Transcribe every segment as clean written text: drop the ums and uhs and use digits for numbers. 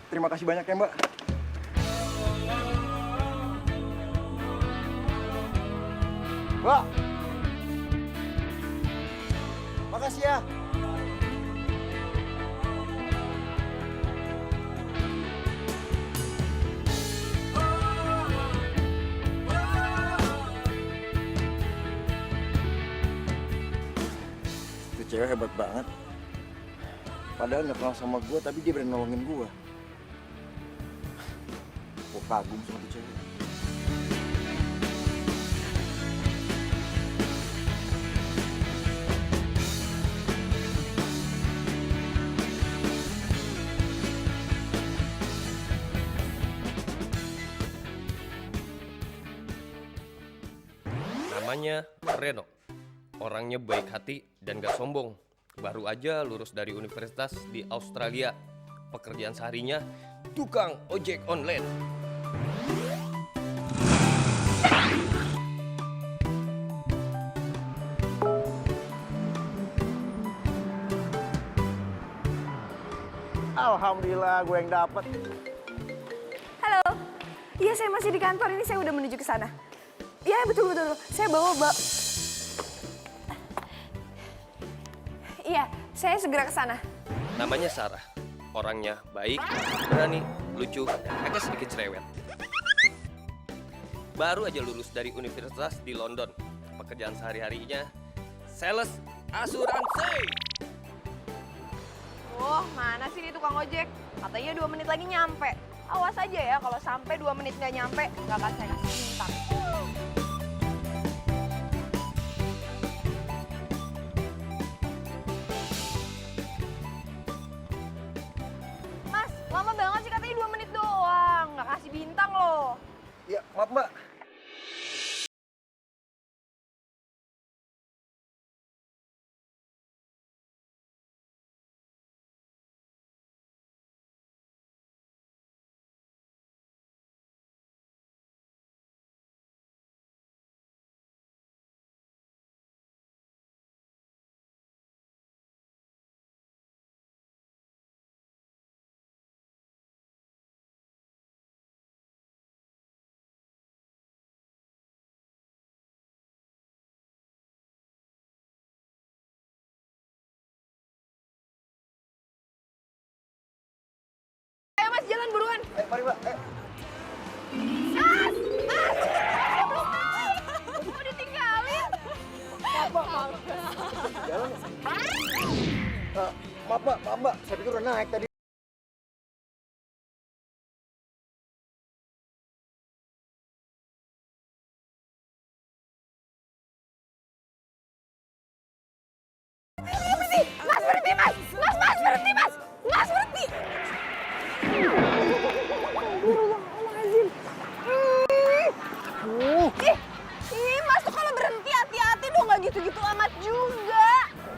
Terima kasih banyak ya, Mbak. Mbak. Makasih ya. Itu cewek hebat banget. Padahal nggak kenal sama gue, tapi dia berani nolongin gue. Gue kagum sama tuh cewek. Namanya Reno. Orangnya baik hati dan gak sombong. Baru aja lulus dari universitas di Australia. Pekerjaan seharinya tukang ojek online. Alhamdulillah gue yang dapet. Halo. Iya, saya masih di kantor. Ini saya udah menuju ke sana. Iya, betul. Saya bawa. Iya, saya segera ke sana. Namanya Sarah. Orangnya baik, berani, lucu, dan agak sedikit cerewet. Baru aja lulus dari universitas di London. Pekerjaan sehari-harinya sales asuransi. Oh, mana sih ini tukang ojek? Katanya 2 menit lagi nyampe. Awas aja ya, kalau sampai 2 menit nggak nyampe, nggak akan saya kasih bintang. Mas, lama banget sih katanya 2 menit doang. Nggak kasih bintang loh. Ya, maaf Mbak. Ayo Mas, jalan buruan. Mari Mbak. Mas! Mau ditinggalin? Jalan. Maaf Mbak. Saya pikir udah naik tadi. Mas berhenti, Mas! Mas berhenti, Mas! Mas berhenti! Ih, Mas tuh kalau berhenti hati-hati dong, nggak gitu-gitu amat juga.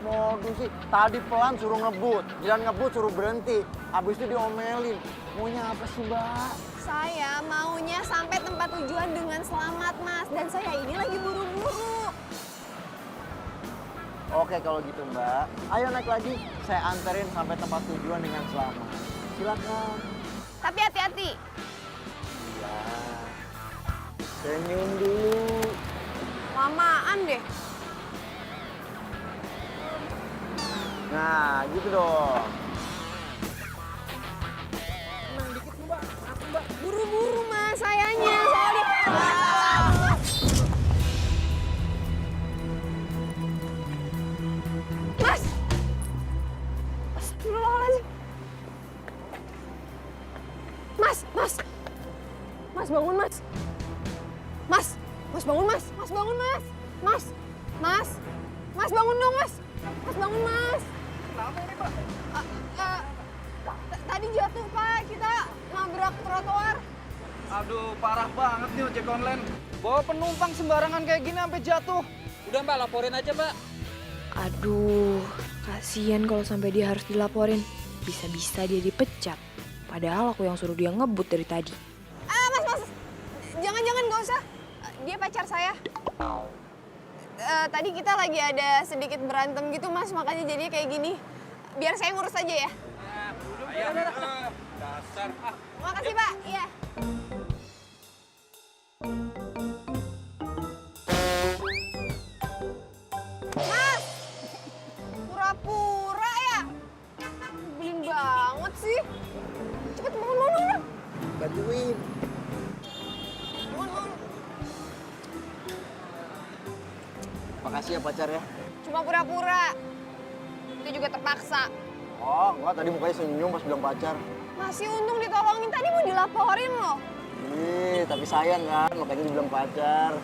Modus sih. Tadi pelan suruh ngebut. Jalan ngebut suruh berhenti. Habis itu diomelin. Maunya apa sih Mbak? Saya maunya sampai tempat tujuan dengan selamat, Mas. Dan saya ini lagi buru-buru. Oke kalau gitu Mbak. Ayo naik lagi. Saya anterin sampai tempat tujuan dengan selamat. Silakan. Tapi hati-hati. Iya. Senyum dulu. Lamaan deh. Nah, gitu dong. Buru-buru, Mas. Sayanya. Saya di... Mas! Astagfirullahaladzim. Mas! Mas, bangun, Mas. Mas, bangun, Mas. Mas, bangun, Mas. Mas, bangun dong, Mas. Mas, bangun, Mas. Kenapa ini Mbak? Tadi jatuh, Pak. Kita nabrak trotoar. Aduh, parah banget nih ojek online. Bawa penumpang sembarangan kayak gini sampai jatuh. Udah Mbak, laporin aja Mbak. Aduh, kasihan kalau sampai dia harus dilaporin. Bisa-bisa dia dipecat. Padahal aku yang suruh dia ngebut dari tadi. Mas. Jangan, nggak usah. Dia pacar saya. Tadi kita lagi ada sedikit berantem gitu, Mas. Makanya jadinya kayak gini. Biar saya ngurus aja ya. Dasar. Ah, Makasih, Pak. Iya. Mas! Pura-pura ya? Nyebelin banget sih. Cepet bangun. Bantuin. Bangun. Makasih ya pacar ya. Cuma pura-pura. Itu juga terpaksa. Oh, enggak, tadi mukanya senyum pas bilang pacar. Masih untung ditolongin, tadi mau dilaporin loh. Ih, tapi sayang kan, makanya dibilang pacar.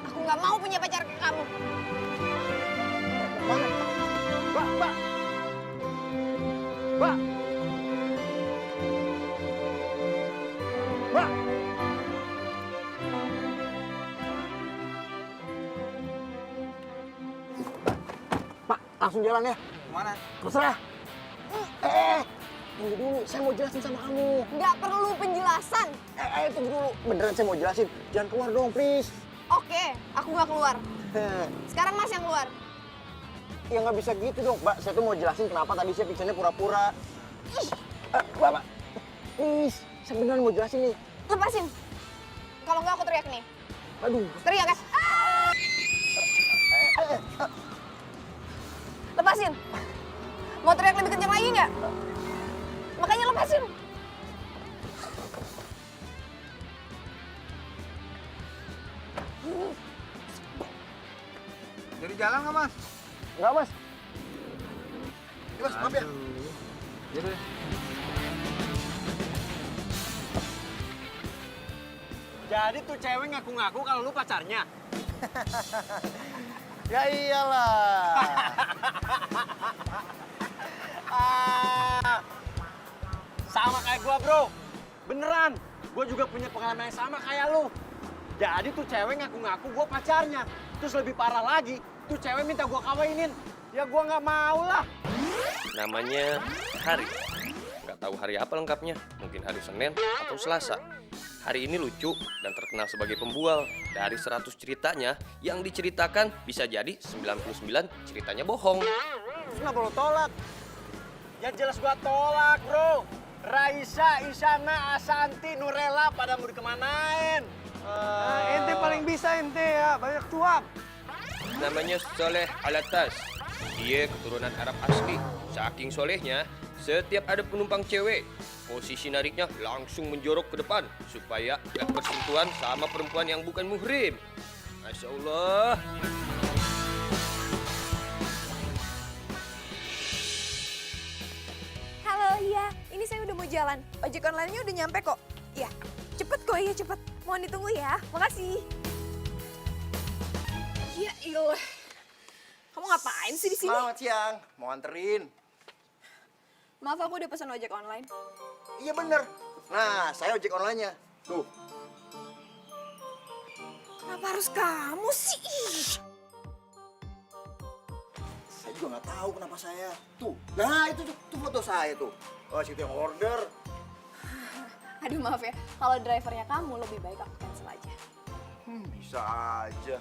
Aku nggak mau punya pacar kayak kamu. Mana? Mbak, mbak. Mbak. Mbak. Pak, langsung jalan ya. kemana? Terserah. Tunggu dulu, saya mau jelasin sama kamu. Nggak perlu penjelasan. Tunggu dulu. Beneran saya mau jelasin. Jangan keluar dong, please. Oke, aku nggak keluar. Sekarang Mas yang keluar. Ya nggak bisa gitu dong, Mbak. Saya tuh mau jelasin kenapa tadi saya pingsannya pura-pura. Bapak, please. Saya beneran mau jelasin nih. Lepasin. Kalau nggak aku teriak nih. Aduh. Teriak ya. Lepasin. Mau teriak lebih kencang lagi nggak? Makanya lepasin. Jadi jalan nggak, Mas? Nggak, Mas. Ya, Mas, maaf ya. Jadi. Jadi tuh cewek ngaku-ngaku kalau lu pacarnya. Ya iyalah. Sama kayak gua, Bro. Beneran. Gua juga punya pengalaman yang sama kayak lu. Jadi tuh cewek ngaku-ngaku gua pacarnya. Terus lebih parah lagi, tuh cewek minta gua kawinin. Ya gua nggak mau lah. Namanya Hari. Nggak tahu hari apa lengkapnya. Mungkin hari Senin atau Selasa. Hari ini lucu dan terkenal sebagai pembual. Dari 100 ceritanya, yang diceritakan bisa jadi 99 ceritanya bohong. Kenapa lo tolak? Ya jelas gua tolak, Bro. Raisa, Isyana, Asanti, Nurella pada mau dikemanain? Ente paling bisa ente ya, banyak cuap. Namanya Soleh Alatas. Dia keturunan Arab asli. Saking solehnya, setiap ada penumpang cewek, posisi nariknya langsung menjorok ke depan supaya gak bersentuhan sama perempuan yang bukan muhrim. Masya Allah. Halo, iya. Ini saya udah mau jalan. Ojek online-nya udah nyampe kok. Iya. Cepet kok, iya cepet. Mohon ditunggu ya. Makasih. Ya ilah. Kamu ngapain sih di sini? Selamat siang, mau anterin. Maaf, aku udah pesan ojek online. Iya bener. Nah, saya ojek online-nya. Tuh. Kenapa harus kamu sih? Ih. Saya juga nggak tahu kenapa saya. Tuh. Nah, itu tuh foto saya tuh. Oh, situ yang order. Aduh maaf ya, kalau drivernya kamu lebih baik aku cancel aja. Bisa aja.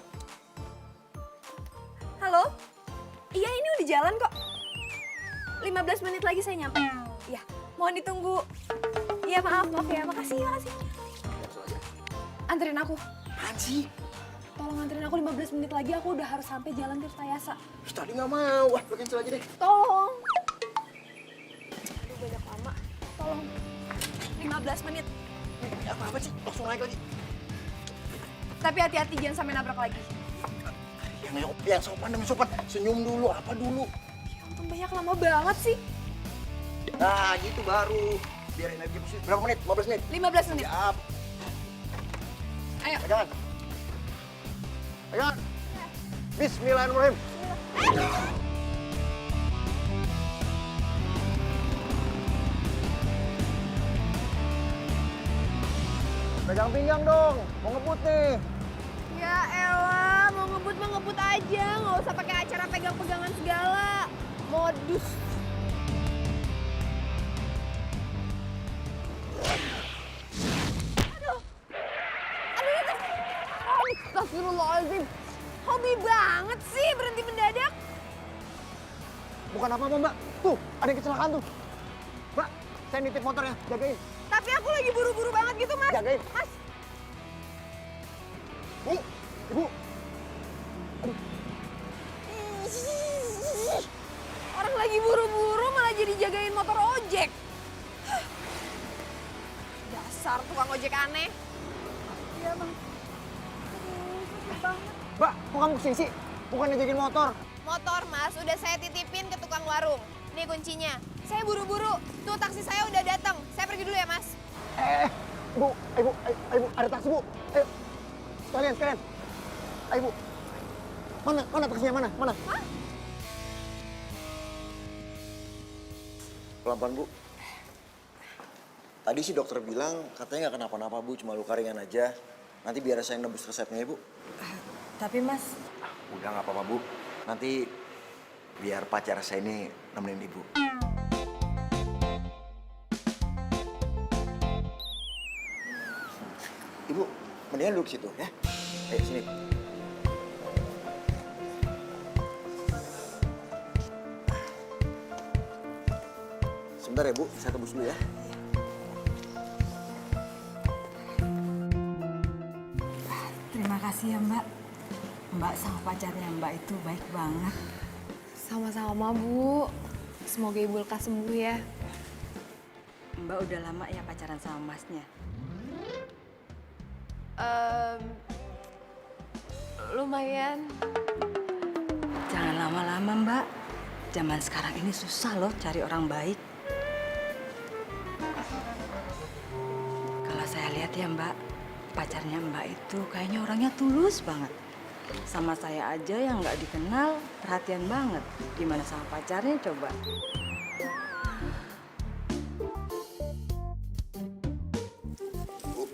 Halo? Iya ini udah jalan kok. 15 menit lagi saya nyampe. Iya, mohon ditunggu. Iya maaf ya, makasih. Cancel aja. Anterin aku. Apaan sih? Tolong anterin aku 15 menit lagi, aku udah harus sampai Jalan Tirtayasa. Terus tadi nggak mau. Wah, lo cancel aja deh. Tolong. Aduh banyak lama. Tolong. 15 menit. Ya, apa sih? Langsung naik lagi. Tapi hati-hati jangan sampai nabrak lagi. Yang sopan demi sopan. Senyum dulu, apa dulu. Ya ampun banyak lama banget sih. Nah, gitu baru. Biar energi positif. Berapa menit? 15 menit? 15 menit. Siap. Ayo. Pegangan. Pegangan. Bismillahirrahmanirrahim. Pegang pinggang dong, mau ngebut nih. Ya elah, mau ngebut mah ngebut aja, nggak usah pakai acara pegang-pegangan segala. Modus. Astagfirullahaladzim. Hobi banget sih berhenti mendadak. Bukan apa-apa, Mbak. Tuh, ada yang kecelakaan tuh. Mbak, Saya nitip motornya, jagain. Tapi aku lagi buru-buru banget gitu, Mas. Jagain. Mas, Bu, Ibu. orang lagi buru-buru malah jadi jagain motor ojek. Dasar tukang ojek aneh. Iya, Bang. Aduh, sakit banget. Mbak, kok kamu kesini sih? Bukannya jagain motor. Motor, Mas, udah saya titipin ke tukang warung. Nih kuncinya. Saya buru-buru. Tuh taksi saya udah datang. Saya pergi dulu ya, Mas. Bu, ayo, Bu, ada taksi, Bu. Ayo, sekalian. Ayo, Bu. Mana taksinya, mana? Hah? Pelan-pelan, Bu. Tadi sih dokter bilang katanya nggak kenapa-napa, Bu. Cuma luka ringan aja. Nanti biar saya nebus resepnya ya, Bu. Tapi Mas, Udah nggak apa-apa, Bu. Nanti biar pacar saya ini nemenin Ibu. Ibu, mendingan duduk situ ya. Ayo, sini. Sebentar ya, Bu. Saya tebus dulu ya. terima kasih ya Mbak. Mbak sama pacarnya Mbak itu baik banget. Sama-sama, Bu. Semoga Ibu lekas sembuh ya. Mbak udah lama ya pacaran sama Masnya? Lumayan. Jangan lama-lama Mbak. Zaman sekarang ini susah loh cari orang baik. Kalau saya lihat ya Mbak, pacarnya Mbak itu kayaknya orangnya tulus banget. Sama saya aja yang nggak dikenal, perhatian banget. Gimana sama pacarnya coba? Bu,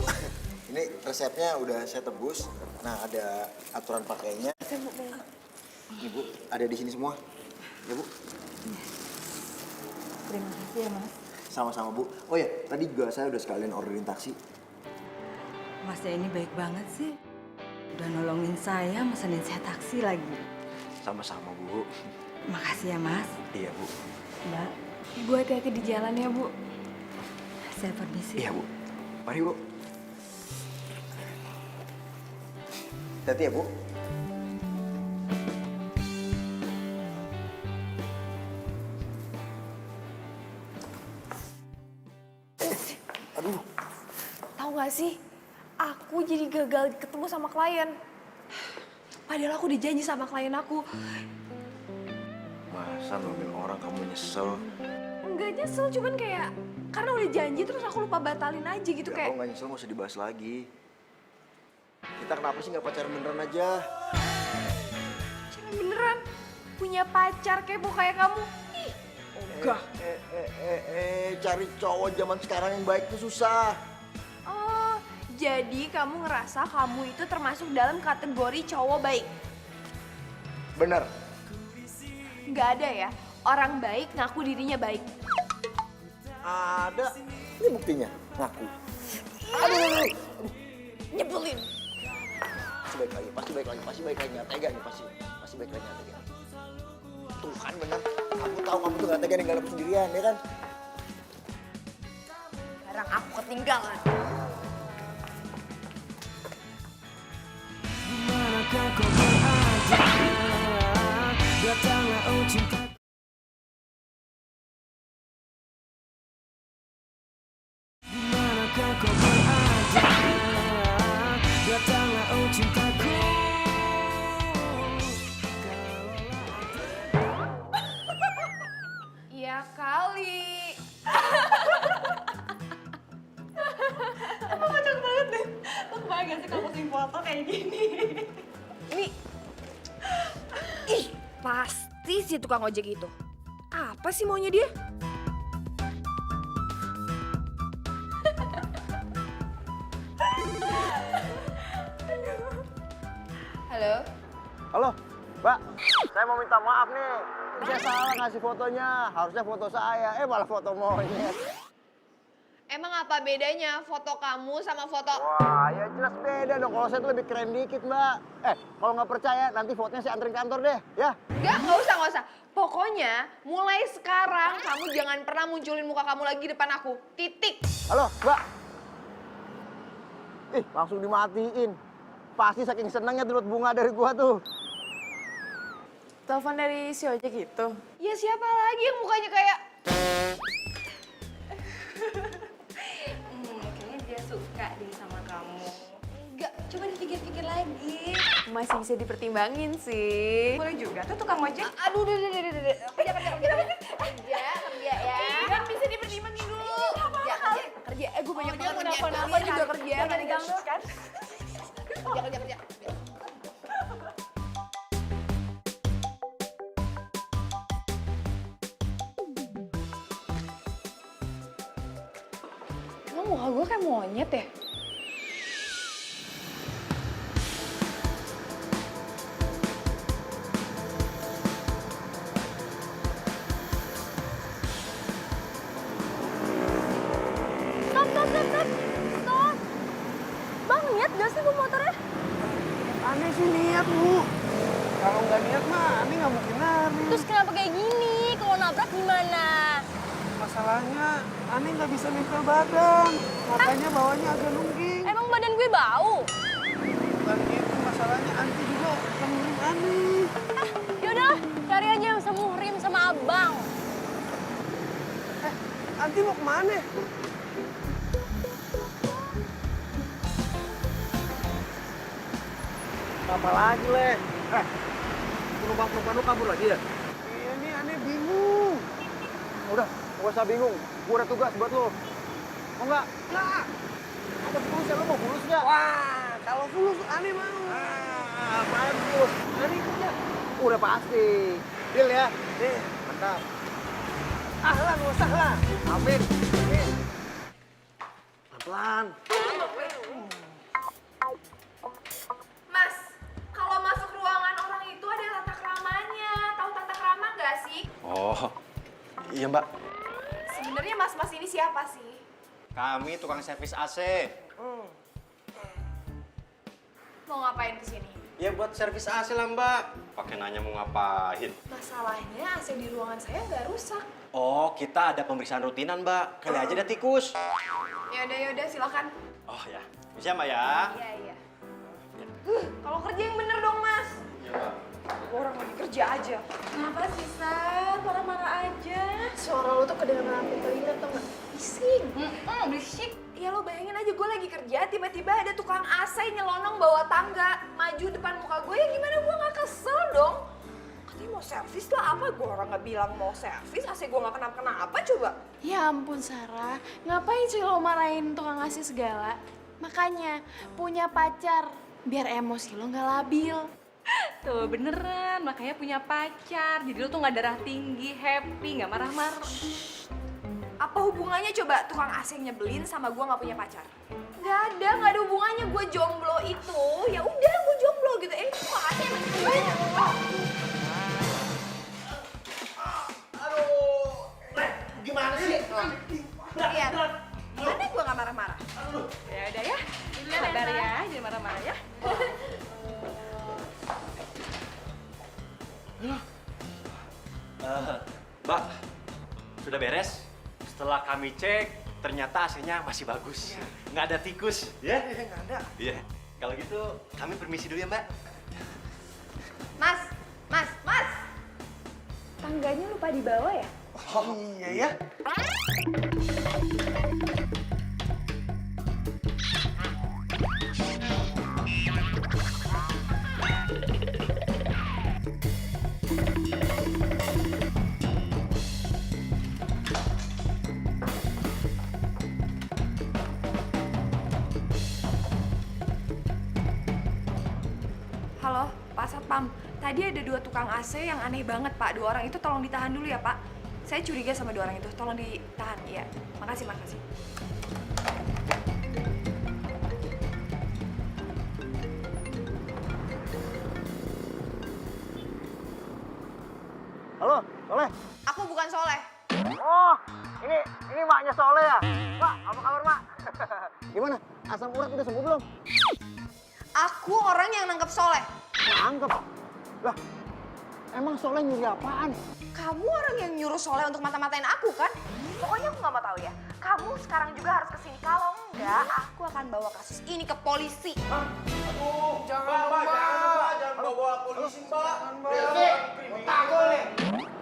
ini resepnya udah saya tebus. Nah, ada aturan pakainya. Ini, Bu, ada di sini semua. Ya, Bu. Terima kasih ya Mas. Sama-sama, Bu. Oh ya, tadi juga saya udah sekalian orderin taksi. Masnya ini baik banget sih. Udah nolongin saya, mesenin saya taksi lagi. Sama-sama, Bu. Makasih ya Mas. Iya, Bu. Mbak, Ibu hati-hati di jalan ya, Bu. saya permisi. Iya, Bu. Mari, Bu. Hati ya, Bu. Aduh. Tahu nggak sih, aku jadi gagal ketemu sama klien. Padahal aku dijanji sama klien aku. Masa nolongin orang kamu nyesel? Enggak nyesel, cuman kayak karena udah janji terus aku lupa batalin aja gitu Ya, kayak. kalau nggak nyesel nggak usah dibahas lagi. Kita kenapa sih nggak pacaran beneran aja? Cewek beneran punya pacar kepo kayak kamu. Ih, ogah. Cari cowok zaman sekarang yang baik tuh susah. Oh, jadi kamu ngerasa kamu itu termasuk dalam kategori cowok baik? Bener. Nggak ada ya, orang baik ngaku dirinya baik. Ada. Ini buktinya. Ngaku. Aduh, nyebelin. Pasti baik lagi. Pasti baik lagi. Nggak tega nih pasti. Pasti baik lagi, nggak tega. Tuh kan bener. Aku tahu kamu tuh nggak tega ninggalin aku sendirian, ya kan? Sekarang aku ketinggalan. Dimanakah kau berada? Datanglah oh cinta. Dimanakah kau berada? Datanglah oh cintaku. Iya kali. Emang kocak banget deh. Lo kebayang gak sih kalau posting foto kayak gini? Ini. Ih, pasti si tukang ojek itu. Apa sih maunya dia? Halo? Halo, Mbak. Saya mau minta maaf nih. Saya salah ngasih fotonya. Harusnya foto saya. Malah foto monyet. Emang apa bedanya foto kamu sama foto... Wah, ya jelas beda dong. Kalau saya tuh lebih keren dikit, Mbak. Kalau nggak percaya, nanti fotonya saya anterin kantor deh, ya. Nggak usah. Pokoknya mulai sekarang kamu jangan pernah munculin muka kamu lagi depan aku. Titik. Halo, Mbak. Langsung dimatiin. Pasti saking senangnya dapat bunga dari gua tuh. Telepon dari si ojek itu. Ya siapa lagi yang mukanya kayak... Kayaknya dia suka deh sama kamu. Enggak, coba dipikir-pikir lagi. Masih bisa dipertimbangin sih. Boleh juga tuh tukang ojek. Aduh, kerja ya. Kan bisa dipertimbangin dulu. Kerja. Gue banyak banget nelfon kerjaan. apa juga kerja. Jangan Kan kan? kerja. Emang muka gue kayak monyet ya? Stop. Bang, niat gak sih bawa motornya? Aneh sih niat, Bu. Kalau nggak niat mah, Aneh nggak mungkin lari. Terus kenapa kayak gini? Kalau nabrak gimana? Masalahnya, Aneh nggak bisa nempel badan. Makanya bawahnya agak nungging. Emang badan gue bau? Bukan itu, masalahnya Anti juga temuin Aneh. Yaudah, cari aja yang semuhrim sama abang. Anti mau kemana? Apa lagi, Le? Penumpang-penumpang lu kabur lagi ya? Iya nih, Aneh bingung. Udah, gak usah bingung. Gue ada tugas buat lo. Mau nggak? Nggak. Ada fulus ya, lo mau fulus nggak? Wah, kalau fulus Aneh mau. Bagus. Aneh ikut ya? Udah pasti. Deal ya? Deal. Mantap. Ahlan wa sahlan. Amin. Amin. Pelan. Mas, kalau masuk ruangan orang itu ada tata keramanya. Tahu tata krama nggak sih? Oh, iya Mbak. Sebenarnya mas-mas ini siapa sih? Kami tukang servis AC. Mau ngapain kesini? Ya buat servis AC lah Mbak. Pakai nanya mau ngapain. Masalahnya AC di ruangan saya nggak rusak. Oh, kita ada pemeriksaan rutinan Mbak. Kali aja ada tikus. Yaudah, silakan. Oh ya, bisa Mbak ya? Iya. Kalau kerja yang bener dong, Mas. Iya Mbak. Orang lagi kerja aja. Kenapa sih, Sar? Marah-marah aja. Suara lo tuh kedengeran sampai telinga tau nggak? Bising. Berisik. Ya lo bayangin aja gue lagi kerja, tiba-tiba ada tukang AC nyelonong bawa tangga, maju depan muka gue, ya gimana gue nggak kesel dong? Katanya mau servis lah, apa gue orang nggak bilang mau servis, AC gue nggak kenapa-kenapa coba. Ya ampun, Sarah. Ngapain sih lo marahin tukang ngasih segala? Makanya, punya pacar. Biar emosi lo nggak labil. Tuh beneran, makanya punya pacar. Jadi lo tuh nggak darah tinggi, happy, nggak marah-marah. Apa hubungannya coba tukang AC nyebelin sama gue nggak punya pacar? Nggak ada hubungannya. Gue jomblo itu, ya udah gue jomblo gitu. Tukang AC emang nyebelin. Gimana sih? Iya. Mana gue nggak marah-marah? Ya udah ya, sabar ya, jangan marah-marah ya. Mbak, sudah beres? Setelah kami cek, ternyata AC-nya masih bagus. Nggak ada tikus, ya? Nggak ada. Iya. Kalau gitu, kami permisi dulu ya, Mbak. Mas. Tangganya lupa dibawa ya? Oh iya ya. Halo, Pak Satpam. Tadi ada 2 tukang AC yang aneh banget, Pak. 2 orang itu tolong ditahan dulu ya, Pak. Saya curiga sama 2 orang itu. Tolong ditahan, ya. Makasih. Halo, Soleh. Aku bukan Soleh. Oh, ini maknya Soleh ya? Mak, apa kabar, Mak? Gimana? Asam urat udah sembuh belum? Aku orang yang nangkep Soleh. Nangkep. Lah, emang Soleh nyuri apaan? Kamu orang yang nyuruh Soleh untuk mata-matain aku kan? Pokoknya aku nggak mau tahu ya. Kamu sekarang juga harus kesini. Kalau enggak, aku akan bawa kasus ini ke polisi. Jangan bawa polisi, Mbak.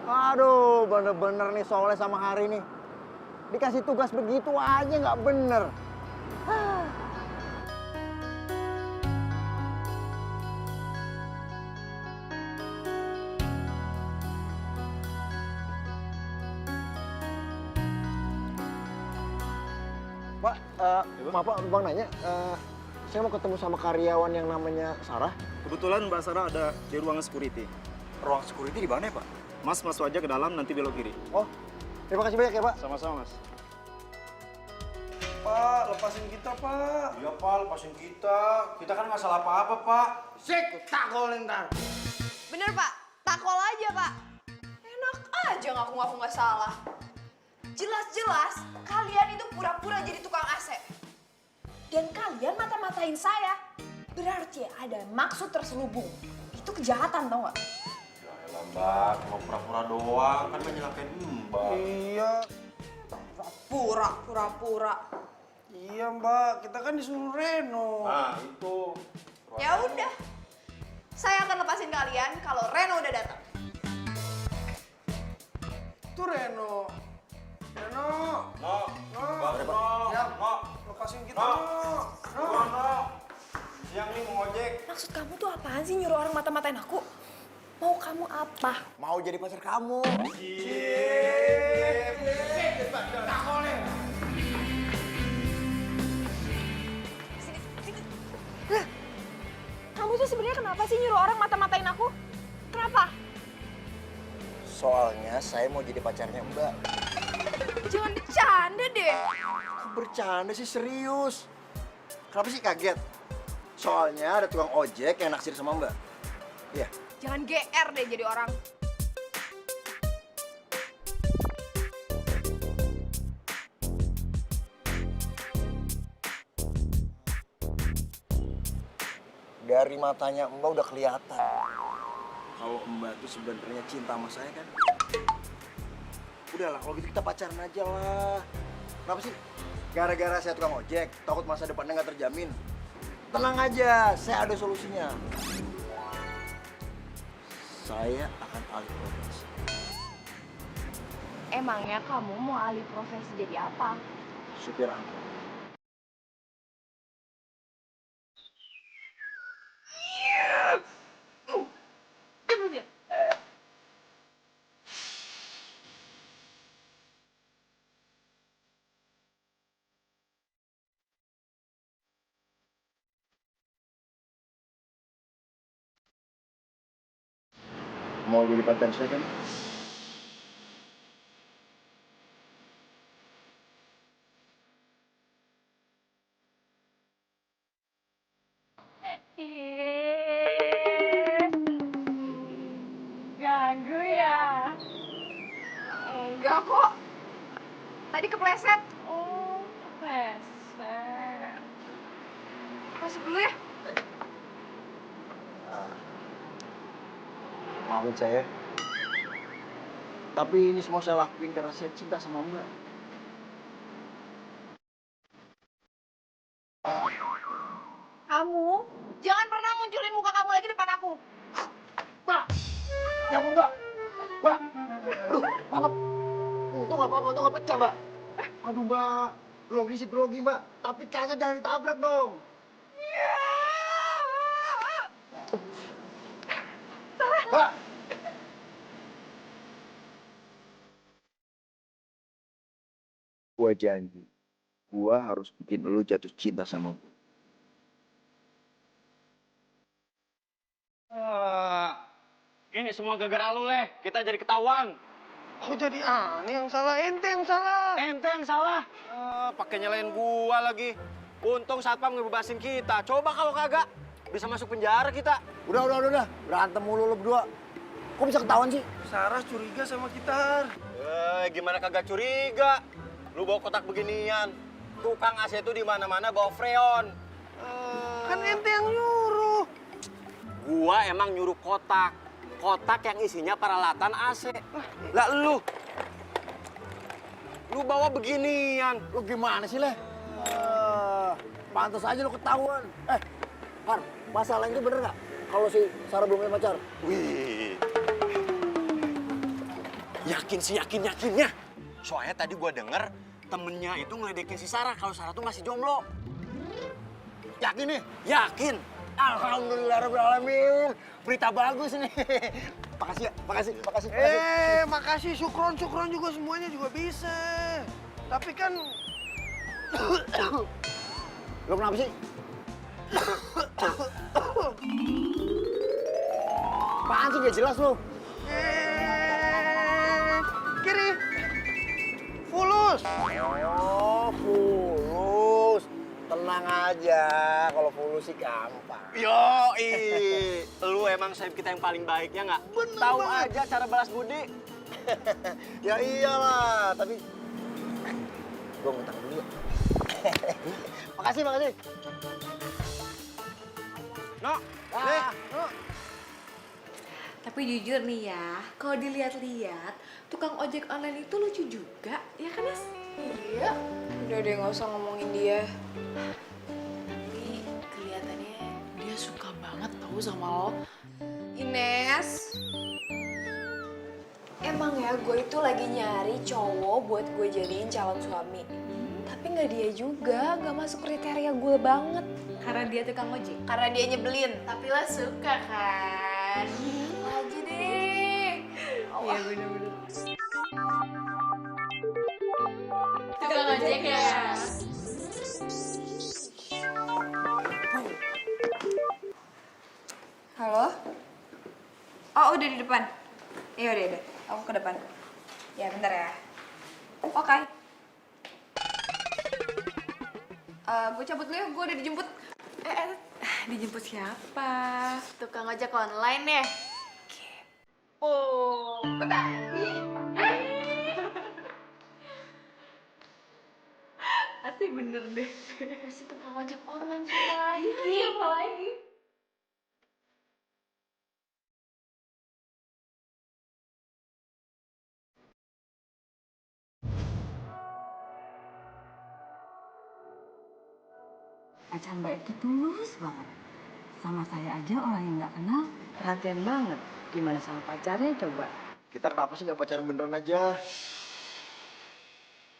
Aduh, bener-bener nih Soleh sama Hari nih. Dikasih tugas begitu aja nggak bener. Pak, maaf Pak, Bang nanya, saya mau ketemu sama karyawan yang namanya Sarah. Kebetulan Mbak Sarah ada di ruangan security. Ruang security di mana ya, Pak? Mas masuk aja ke dalam, nanti belok kiri. Oh, terima kasih banyak ya, Pak. Sama-sama, Mas. Pak, lepasin kita, Pak. Iya, Pak, lepasin kita. Kita kan nggak salah apa-apa, Pak. Sik, takolin ntar. Bener Pak, takol aja Pak. Enak aja ngaku-ngaku nggak salah. Jelas-jelas kalian itu pura-pura jadi tukang AC. Dan kalian mata-matain saya. Berarti ada maksud terselubung. Itu kejahatan tau nggak? Ya Mbak, cuma pura-pura doang. Kan menyalahkan Mbak. Iya. Pura-pura. Iya, Mbak. Kita kan disuruh Reno. Nah, itu. Ya udah. Saya akan lepasin kalian kalau Reno udah datang. Itu Reno. Reno. No. Siap. No. Lepasin kita, No. Siang nih mau ngojek. Maksud kamu tuh apaan sih nyuruh orang mata-matain aku? Mau kamu apa? Mau jadi pacar kamu. Kamu tuh sebenarnya kenapa sih nyuruh orang mata-matain aku? Kenapa? Soalnya saya mau jadi pacarnya Mbak. Jangan bercanda deh. Bercanda sih, serius. Kenapa sih kaget? Soalnya ada tukang ojek yang naksir sama Mbak. Iya. Jangan GR deh jadi orang. Dari matanya Mbak udah kelihatan kalau Mbak tuh sebenarnya cinta sama saya kan. Udahlah, kalau gitu kita pacaran aja lah. Kenapa sih? Gara-gara saya tukang ojek, takut masa depannya nggak terjamin. Tenang aja, saya ada solusinya. Saya akan alih profesi. Emangnya kamu mau alih profesi jadi apa? Supir angkot. Mau jadi pacar saya kan? Ganggu ya? Enggak kok. Tadi kepleset. Oh, kepleset. Masuk dulu ya. Maafin saya. Tapi ini semua saya lakuin karena saya cinta sama Mbak. Kamu jangan pernah munculin muka kamu lagi depan aku. Mbak! Ya ampun, Mbak! Mbak! Aduh, maaf. Untung nggak apa-apa, untung nggak pecah, Mbak. Aduh, Mbak. Grogi sih grogi, Mbak. Tapi kaca jangan ditabrak dong. Mbak! Gua janji, gua harus bikin lu jatuh cinta sama gua. Ini semua gara-gara lu, Leh. Kita jadi ketahuan. Kok jadi aneh yang salah? Ente yang salah. Ente yang salah. Pakai nyalain gua lagi. Untung satpam ngebebasin kita. Coba kalau kagak, bisa masuk penjara kita. Udah. Berantem mulu lu berdua. Kok bisa ketahuan sih? Sarah curiga sama kita. Gimana kagak curiga? Lu bawa kotak beginian. Tukang AC itu di mana-mana bawa freon. Kan ente yang nyuruh. Gua emang nyuruh kotak. Kotak yang isinya peralatan AC. Lah lu bawa beginian. Lu gimana sih, Leh? Pantas aja lu ketahuan. Har, masalah ini bener nggak? Kalau si Sarah belum punya pacar? Wih. Yakin sih, yakinnya. Soalnya tadi gua denger temennya itu ngeledekin si Sarah kalau Sarah tuh masih jomblo. Yakin nih? Yakin. Alhamdulillah Rabbil Alamin. Berita bagus nih. Makasih ya, makasih. Makasih. Syukron juga semuanya juga bisa. Tapi kan... Lu kenapa sih? Apaan sih gak jelas lu? Kiri. Fulus. Oh, fulus. Tenang aja, kalau fulus sih gampang. Yoi, lu emang sayap kita yang paling baik, ya nggak? Tahu aja cara balas budi. Ya iyalah, tapi... Gua ngutang dulu ya. Makasih. No, Tapi jujur nih ya, kalau dilihat-lihat, tukang ojek online itu lucu juga, ya kan Nes? Iya. Udah deh nggak usah ngomongin dia. Tapi kelihatannya dia suka banget tahu sama lo. Ines. Emang ya gue itu lagi nyari cowok buat gue jadiin calon suami. Tapi nggak dia juga, nggak masuk kriteria gue banget. Karena dia tukang ojek. Karena dia nyebelin. Tapi lo suka kan? Aja deh. Iya bener-bener. Tukang ojek ya? Halo? Oh udah di depan? Iya udah. Aku ke depan. Ya bentar ya. Oke. Gue cabut dulu ya, gue udah dijemput. Dijemput siapa? Tukang ojek online ya? Asik bener deh. Masih tukang ojek online lagi. Apa lagi? Pacar Mbak itu tulus banget. Sama saya aja orang yang nggak kenal, perhatian banget. Gimana sama pacarnya coba? Kita kenapa sih gak pacaran beneran aja?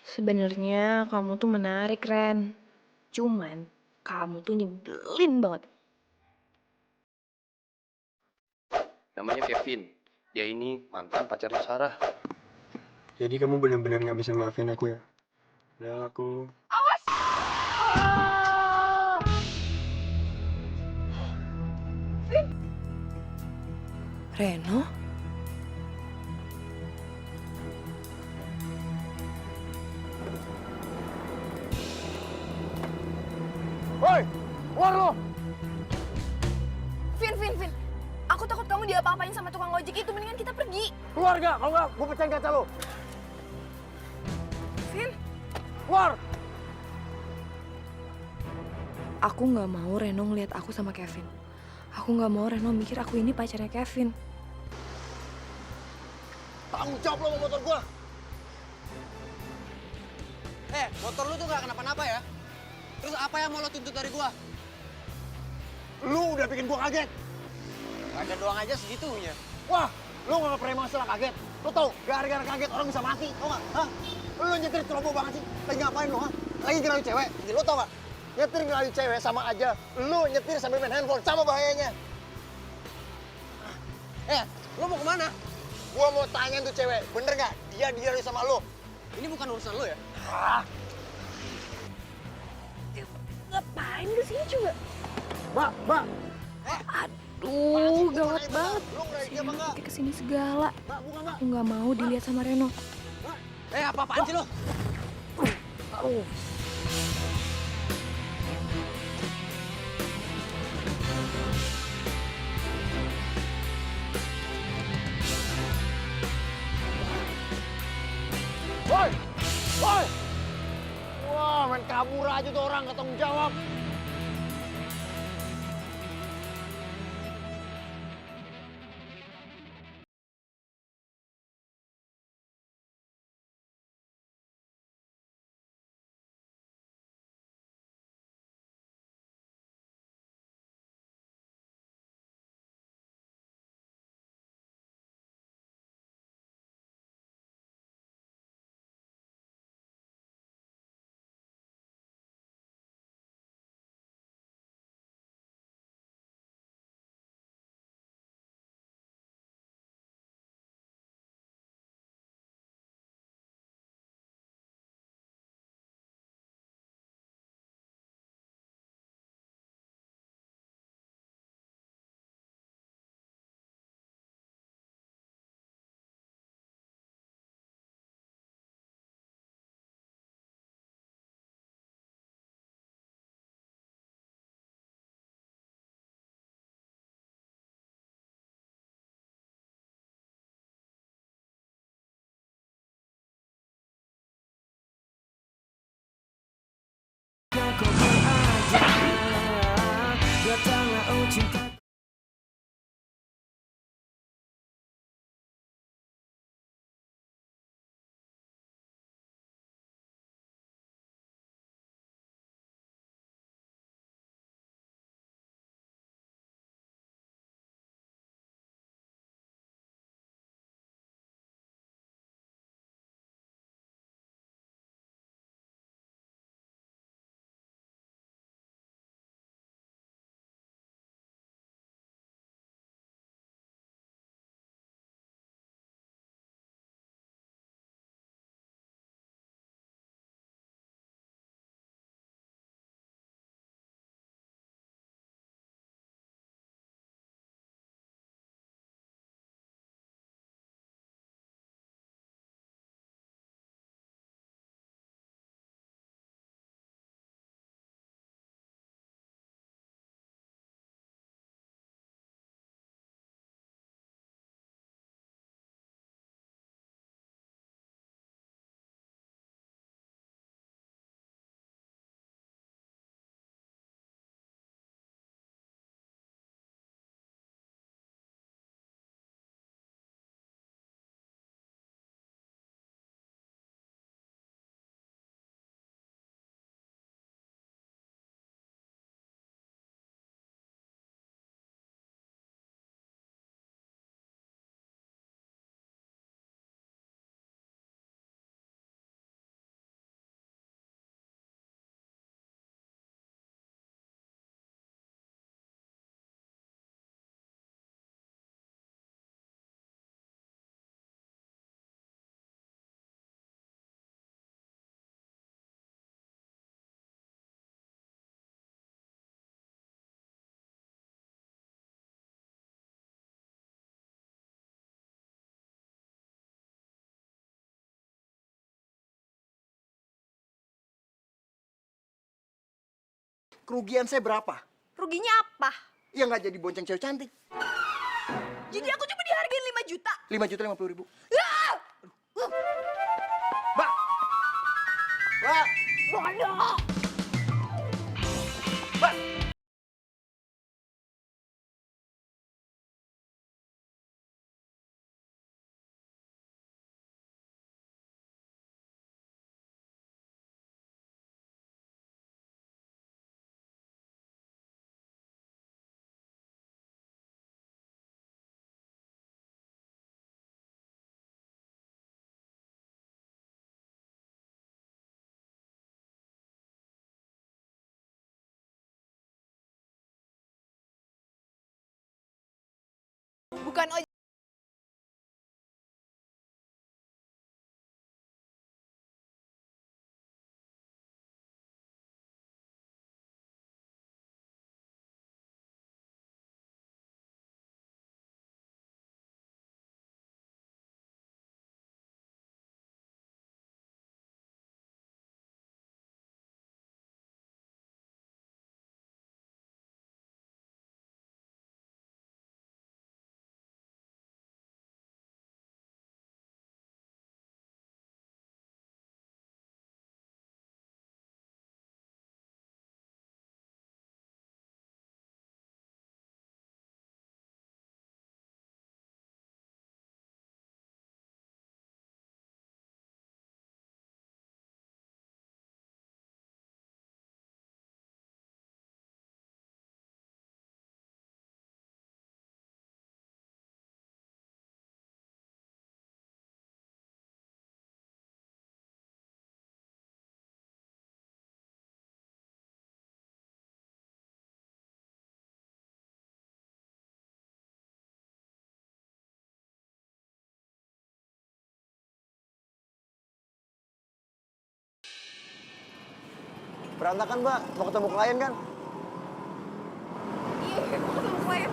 Sebenarnya kamu tuh menarik, Ren. Cuman kamu tuh nyebelin banget. Namanya Kevin. Dia ini mantan pacarnya Sarah. Jadi kamu benar-benar nggak bisa maafin aku ya? Udah aku... Reno? Woi, keluar lu! Vin. Aku takut kamu diapa-apain sama tukang ojek itu. Mendingan kita pergi. Keluar gak? Kalau nggak, gue pecahin kaca lu. Vin. Keluar! Aku nggak mau Reno ngeliat aku sama Kevin. Aku nggak mau Reno mikir aku ini pacarnya Kevin. Tanggung jawab lo sama motor gue. Motor lu tuh nggak kenapa-napa ya? Terus apa yang mau lo tuntut dari gua? Lu udah bikin gue kaget. Kaget doang aja segitunya. Wah, lu gak pernah masalah kaget. Lu tau, gara-gara kaget orang bisa mati, tau gak? Hah? Lu nyetir ceroboh banget sih. Lagi ngapain lu, ha? Lagi ngerayu cewek. Jadi lu tau gak? Nyetir ngerayu cewek sama aja. Lu nyetir sambil main handphone, sama bahayanya. Lu mau kemana? Gua mau tanya tuh cewek, bener gak? Dia dirayu sama lu. Ini bukan urusan lo ya? Ngapain kesini coba? Mbak. Aduh, gawat banget. Lu ngerayu dia apa enggak? Dia kesini segala. Mbak, bukan mbak. Aku nggak mau dilihat sama Reno. Apa-apaan sih lo? Kabur aja tuh orang, gak tanggung jawab. Kau berada, datanglah oh cinta. Kerugian saya berapa? Ruginya apa? Ya nggak jadi bonceng cewek cantik. Jadi aku cuma dihargain 5 juta. 5.050.000. Ah! Mbak! Mbak! Bodoh! Bukan ojek. Berantakan, Mbak. Mau ketemu klien kan? Iya, gue ketemu klien.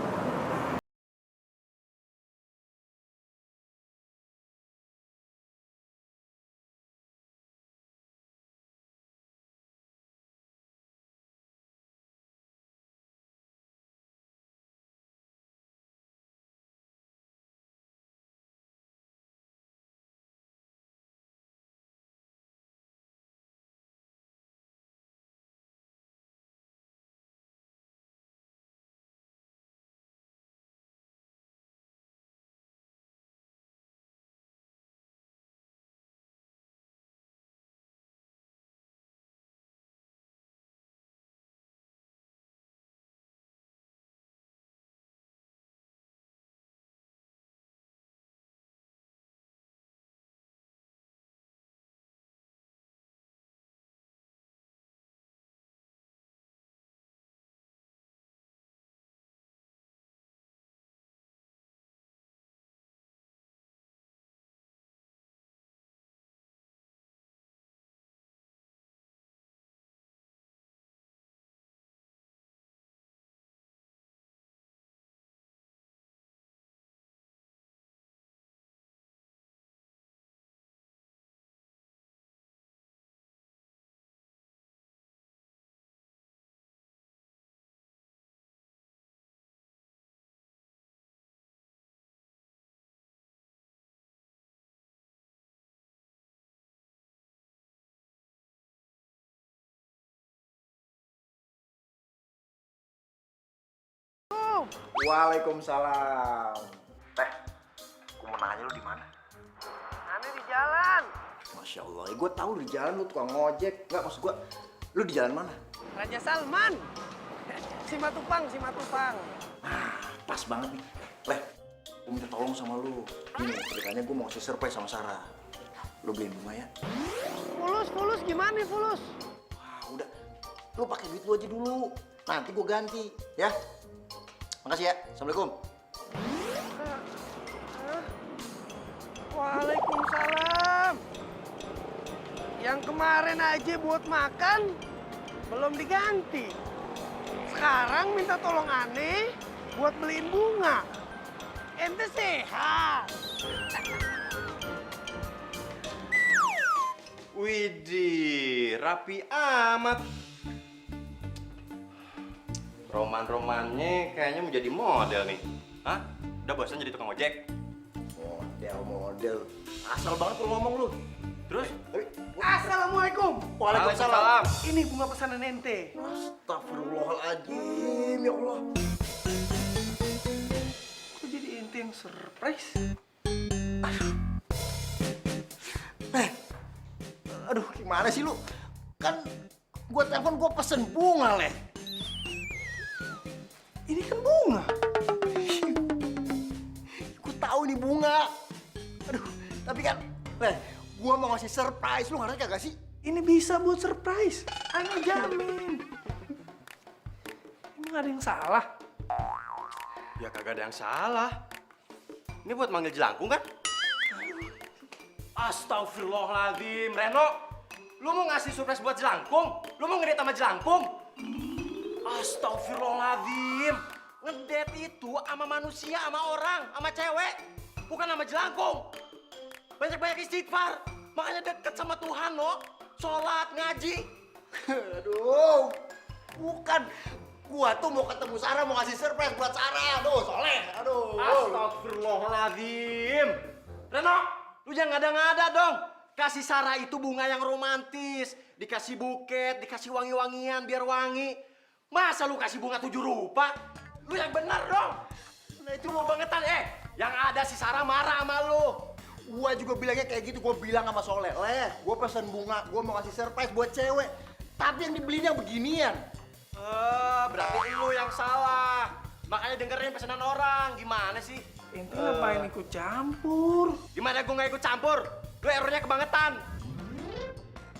Waalaikumsalam. Teh, gue mau nanya lu di mana? Aneh di jalan. Masya Allah, gue tahu lu di jalan, lu tukang ngojek. Enggak, maksud gue, lu di jalan mana? Raja Salman. Si Matupang. Nah, pas banget nih. Leh, gue minta tolong sama lu. Gini, ceritanya gue mau kasih surprise sama Sarah. Lu beliin bunga ya? Fulus, gimana nih Fulus? Wah, udah. Lu pakai duit lu aja dulu. Nanti gue ganti, ya. Makasih ya. Assalamualaikum. Waalaikumsalam. Yang kemarin aja buat makan belum diganti. Sekarang minta tolong aneh buat beliin bunga. Ente sehat. Widih, rapi amat. Roman-romannya kayaknya mau jadi model nih. Hah? Udah bosan jadi tukang ojek? Model. Asal banget lu ngomong lu. Terus? Assalamualaikum. Waalaikumsalam. Ini bunga pesanan ente. Astagfirullahaladzim, ya Allah. Kok jadi ente yang surprise? Aduh, gimana sih lu? Kan gua telepon gua pesen bunga, Leh. Ini kan bunga. Gua tahu ini bunga. Aduh, tapi kan, Leh, gua mau ngasih surprise. Lu ngerti kagak sih? Ini bisa buat surprise. Ana jamin. Emang ada yang salah? Ya kagak ada yang salah. Ini buat manggil jelangkung kan? Astagfirullahaladzim, Reno. Lu mau ngasih surprise buat jelangkung? Lu mau ngedate sama jelangkung? Astagfirullahaladzim. Ngedate itu sama manusia, sama orang, sama cewek. Bukan sama jelangkung. Banyak-banyak istighfar. Makanya deket sama Tuhan, no. Sholat, ngaji. Aduh, bukan. Gua tuh mau ketemu Sarah, mau ngasih surprise buat Sarah. Aduh, soleh. Aduh. Astagfirullahaladzim. Reno, lu jangan ngada-ngada dong. Kasih Sarah itu bunga yang romantis. Dikasih buket, dikasih wangi-wangian biar wangi. Masa lu kasih bunga 7 rupa? Lu yang benar dong. Nah itu lu bangetan. Yang ada si Sarah marah sama lu. Gua juga bilangnya kayak gitu. Gua bilang sama Soleh, Leh, gua pesen bunga. Gua mau ngasih surprise buat cewek. Tapi yang dibelinya beginian. Berarti lu yang salah. Makanya dengerin pesanan orang. Gimana sih? Ente ngapain ikut campur? Gimana gue nggak ikut campur? Lu errornya kebangetan.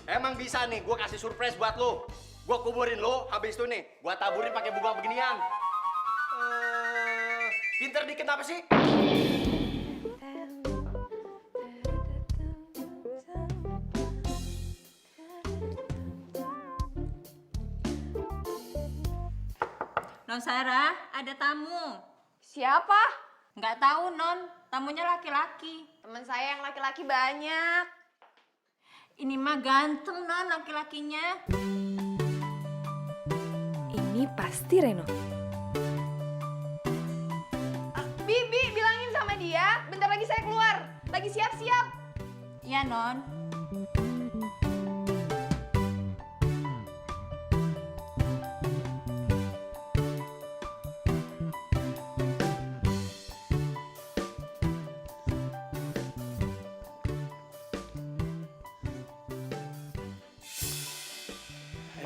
Emang bisa nih, gue kasih surprise buat lu. Gue kuburin lu, habis itu nih, gue taburin pakai bunga beginian. Pinter dikit apa sih? Non Sarah, ada tamu. Siapa? Nggak tahu, Non. Tamunya laki-laki. Teman saya yang laki-laki banyak. Ini mah ganteng, Non, laki-lakinya. Ini pasti Reno. Bibi, bilangin sama dia, bentar lagi saya keluar. Lagi siap-siap. Iya, Non.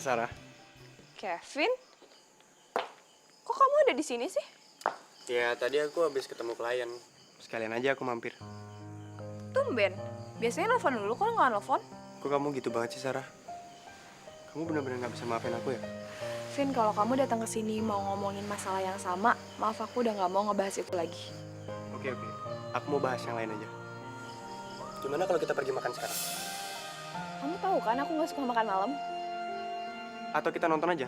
Sarah. Kevin? Kok kamu ada di sini sih? Ya, tadi aku habis ketemu klien. Sekalian aja aku mampir. Tumben. Biasanya nelfon dulu, kok nggak nelfon? Kok kamu gitu banget sih, Sarah? Kamu benar-benar nggak bisa maafin aku ya? Vin, kalau kamu datang ke sini mau ngomongin masalah yang sama, maaf aku udah nggak mau ngebahas itu lagi. Oke. Aku mau bahas yang lain aja. Gimana kalau kita pergi makan sekarang? Kamu tahu kan aku nggak suka makan malam? Atau kita nonton aja,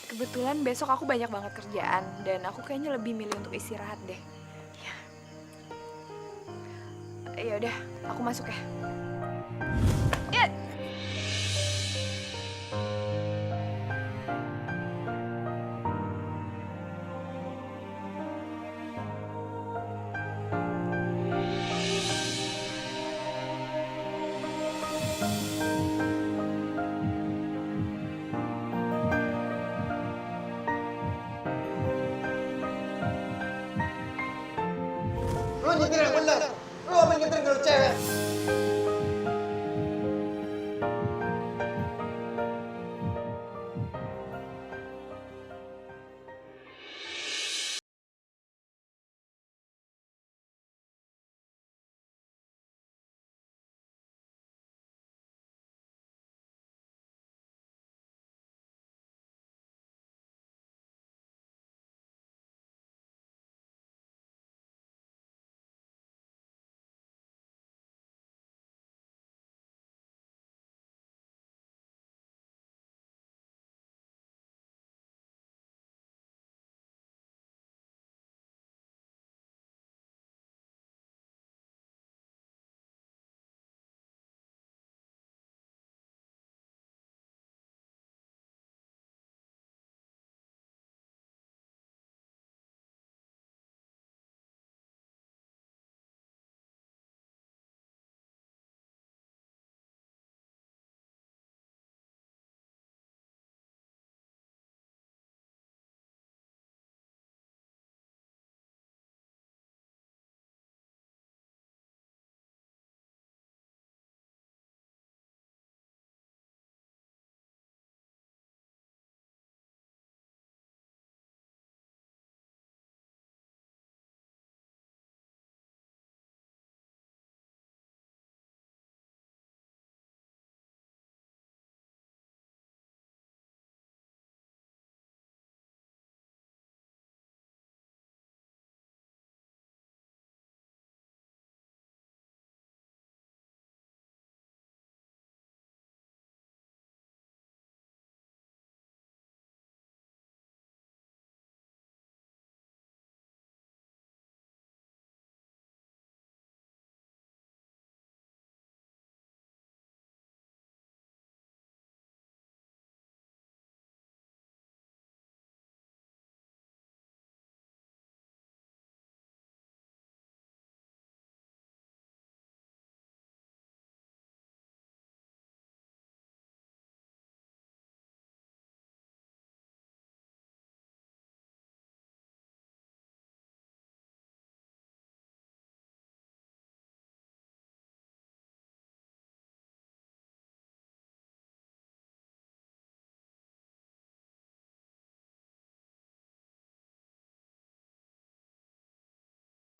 Kebetulan besok aku banyak banget kerjaan dan aku kayaknya lebih milih untuk istirahat deh. Ya udah, aku masuk ya. Ya. Lo nyetir yang bener. Lo apa yang nyetir kalau cewek?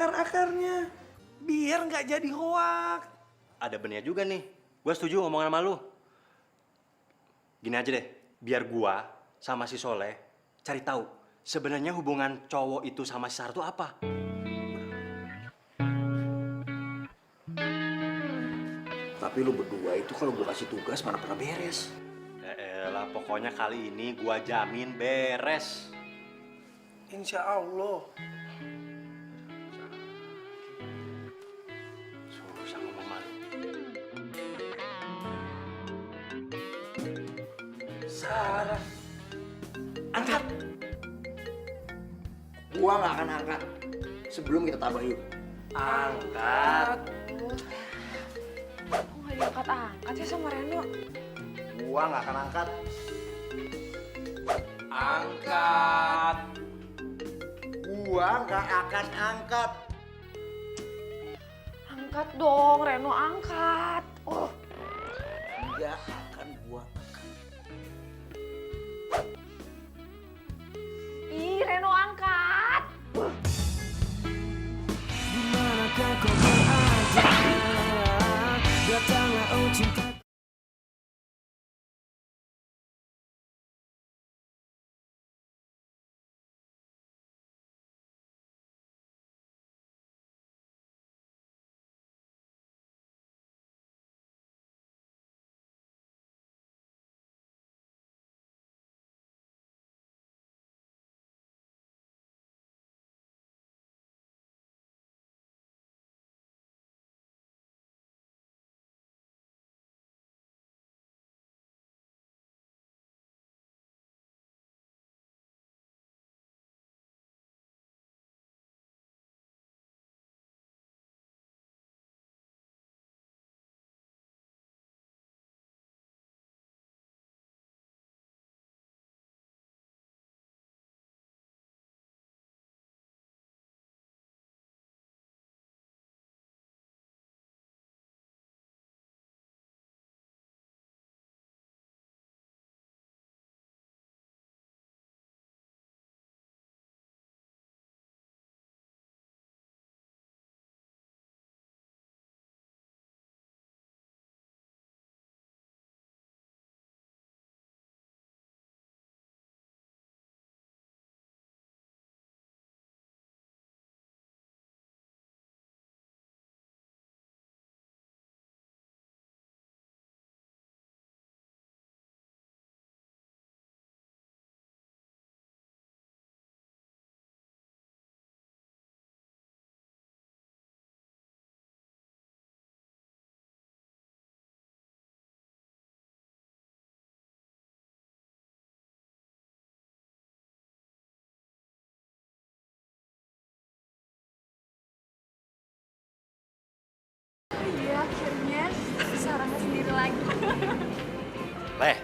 Akar-akarnya biar nggak jadi hoak. Ada benernya juga nih. Gue setuju ngomongan sama lu. Gini aja deh, biar gua sama si Soleh cari tahu sebenarnya hubungan cowok itu sama si Sarah itu apa. Tapi lu berdua itu kalau gue kasih tugas mana pernah beres. Lah Pokoknya kali ini gua jamin beres. Insya Allah. Susah ngomong malu. Sarah. Angkat. Gua nggak akan angkat sebelum kita tabayun. Angkat. Kok nggak diangkat-angkat ya sama Reno? Gua nggak akan angkat. Angkat. Gua nggak akan angkat. Angkat dong, Reno angkat. Oh, Nggak akan gua angkat. ih Reno angkat. Dimanakah kau berada? Datanglah oh cinta. Iya, akhirnya sarangnya sendiri lagi. Leh,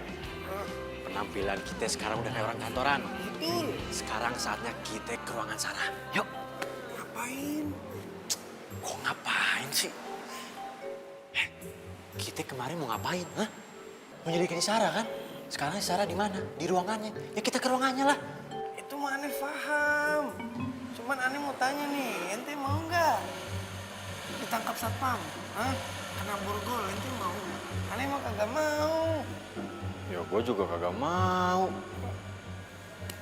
penampilan kita sekarang udah kayak orang kantoran. Betul. Sekarang saatnya kita ke ruangan Sarah. Yuk. Ngapain? Kok ngapain sih? Kita kemarin mau ngapain, hah? Mau nyelidikin Sarah kan? Sekarang Sarah di mana? Di ruangannya. Ya kita ke ruangannya lah. Itu mah aneh paham. Cuman aneh mau tanya nih, ente mau nggak ditangkap satpam? Hah? Kena borgol, ente mau? Aneh mah kagak mau. Ya gue juga kagak mau.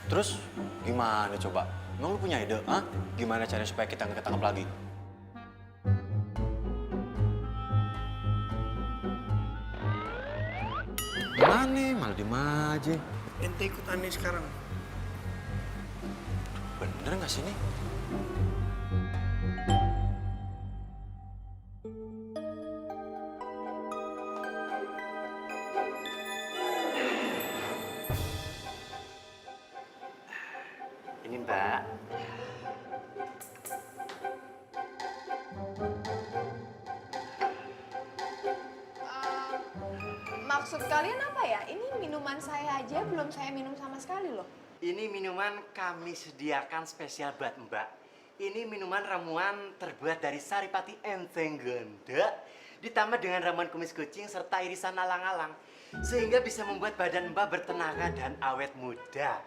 Terus gimana coba? Emang lu punya ide, ah? Gimana caranya supaya kita nggak ketangkap lagi? Mana? Malah diem aja. Ente ikut aneh sekarang. Bener nggak sih ini? Ini Mbak. Maksud kalian apa ya? Ini minuman saya aja belum saya minum sama sekali loh. Ini minuman kami sediakan spesial buat Mbak. Ini minuman ramuan terbuat dari saripati enteng ganda, ditambah dengan ramuan kumis kucing serta irisan alang-alang, sehingga bisa membuat badan Mbak bertenaga dan awet muda.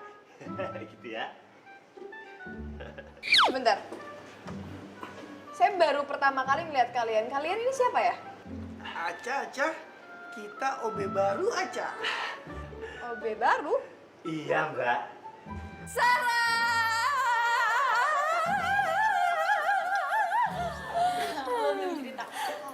Gitu ya. Sebentar. Saya baru pertama kali ngeliat kalian. Kalian ini siapa ya? Aca, kita OB baru Aca. OB baru? Iya Mbak.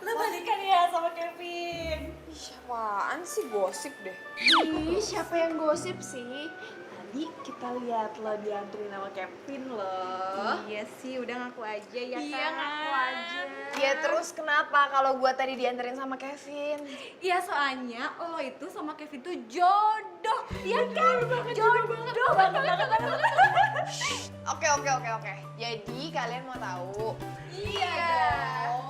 Lu balikan ya sama Kevin. Ih, apaan sih gosip deh? Ih, siapa yang gosip sih? Tadi kita lihat lo dianterin sama Kevin loh. Iya sih, udah ngaku aja ya kan? Iya, ngaku aja. Ya terus kenapa kalau gua tadi dianterin sama Kevin? Iya, soalnya lo itu sama Kevin tuh jodoh. Iya kan? Jodoh banget. Oke. Jadi kalian mau tahu? Iya dong.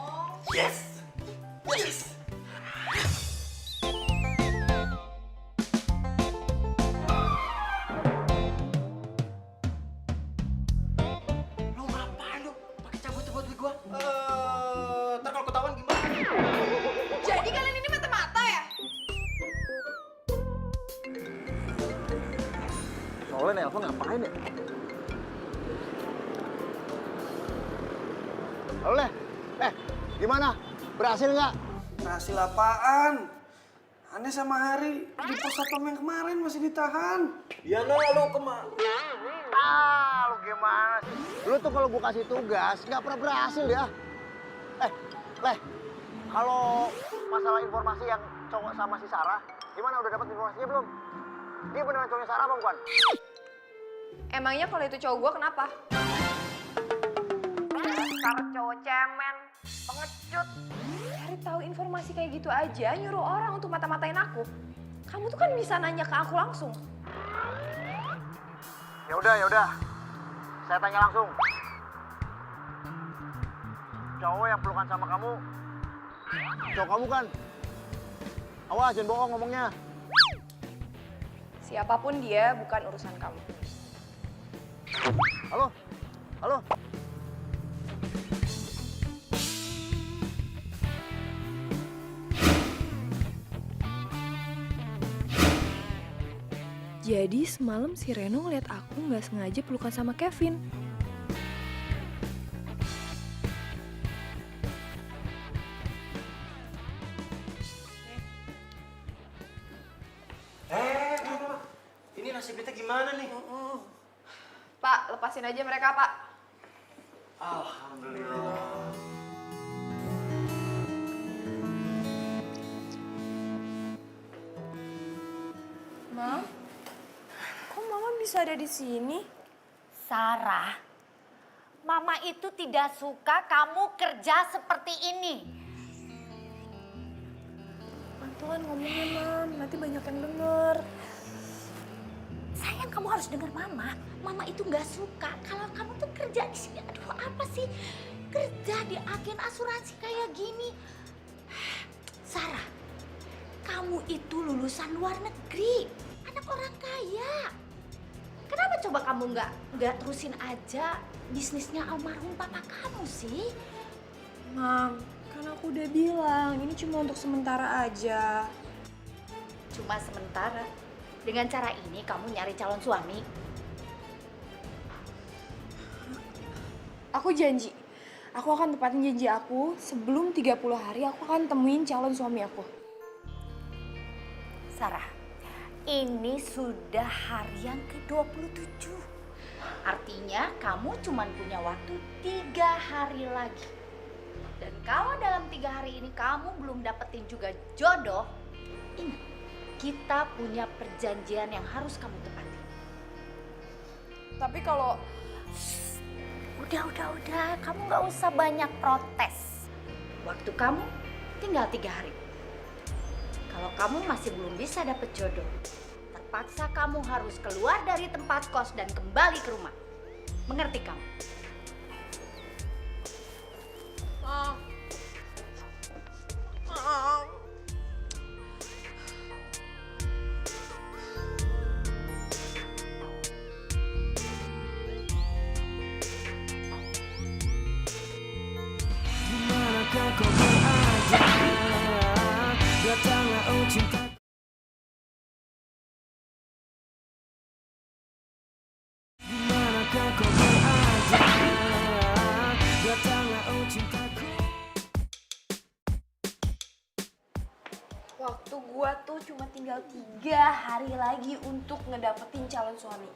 Lo ngapain lo? Pakai cabut-cabut gue gua? Ntar kalau ketahuan gimana? Jadi kalian ini mata-mata ya? Soalnya nelpon ngapain ya? Halo, Leh. Gimana? Berhasil nggak? Berhasil apaan? Aneh sama Hari di pos satpam yang kemarin masih ditahan. Ya no, lo kemana? Lu gimana sih? Lu tuh kalau gua kasih tugas nggak pernah berhasil ya. Leh, kalau masalah informasi yang cowok sama si Sarah, gimana udah dapat informasinya belum? Dia beneran cowoknya Sarah apa bukan? Emangnya kalau itu cowok gua kenapa? Dasar cowok cemen, pengecut. Cari tahu informasi kayak gitu aja, nyuruh orang untuk mata-matain aku. Kamu tuh kan bisa nanya ke aku langsung. Ya udah. Saya tanya langsung. Cowok yang pelukan sama kamu, cowok kamu kan? Awas, jangan bohong ngomongnya. Siapapun dia, bukan urusan kamu. Halo? Jadi semalam si Reno ngeliat aku nggak sengaja pelukan sama Kevin. Ini nasib kita gimana nih? Pak, lepasin aja mereka, Pak. Alhamdulillah. Mam, kok Mama bisa ada di sini? Sarah, Mama itu tidak suka kamu kerja seperti ini. Pelan-pelan ngomongnya, Mam. Nanti banyak yang denger. Sayang, kamu harus dengar Mama. Mama itu nggak suka kalau kamu tuh kerja di sini. Aduh, apa sih kerja di agen asuransi kayak gini? Sarah, kamu itu lulusan luar negeri, anak orang kaya. Kenapa coba kamu nggak terusin aja bisnisnya almarhum papa kamu sih? Mam, kan aku udah bilang ini cuma untuk sementara aja. Cuma sementara. Dengan cara ini kamu nyari calon suami. Aku janji, aku akan tepatin janji aku. Sebelum 30 hari aku akan temuin calon suami aku. Sarah, ini sudah hari yang ke-27. Artinya kamu cuma punya waktu 3 hari lagi. Dan kalau dalam 3 hari ini kamu belum dapetin juga jodoh, ingat, kita punya perjanjian yang harus kamu tepati. Tapi kalau... Udah, kamu nggak usah banyak protes. Waktu kamu tinggal 3 hari. Kalau kamu masih belum bisa dapet jodoh, terpaksa kamu harus keluar dari tempat kos dan kembali ke rumah. Mengerti kamu? Mam. Dimanakah kau berada? Datanglah oh cinta. Dimanakah kau berada? Datanglah oh cintaku. Waktu gua tuh cuma tinggal 3 hari lagi untuk ngedapetin calon suami.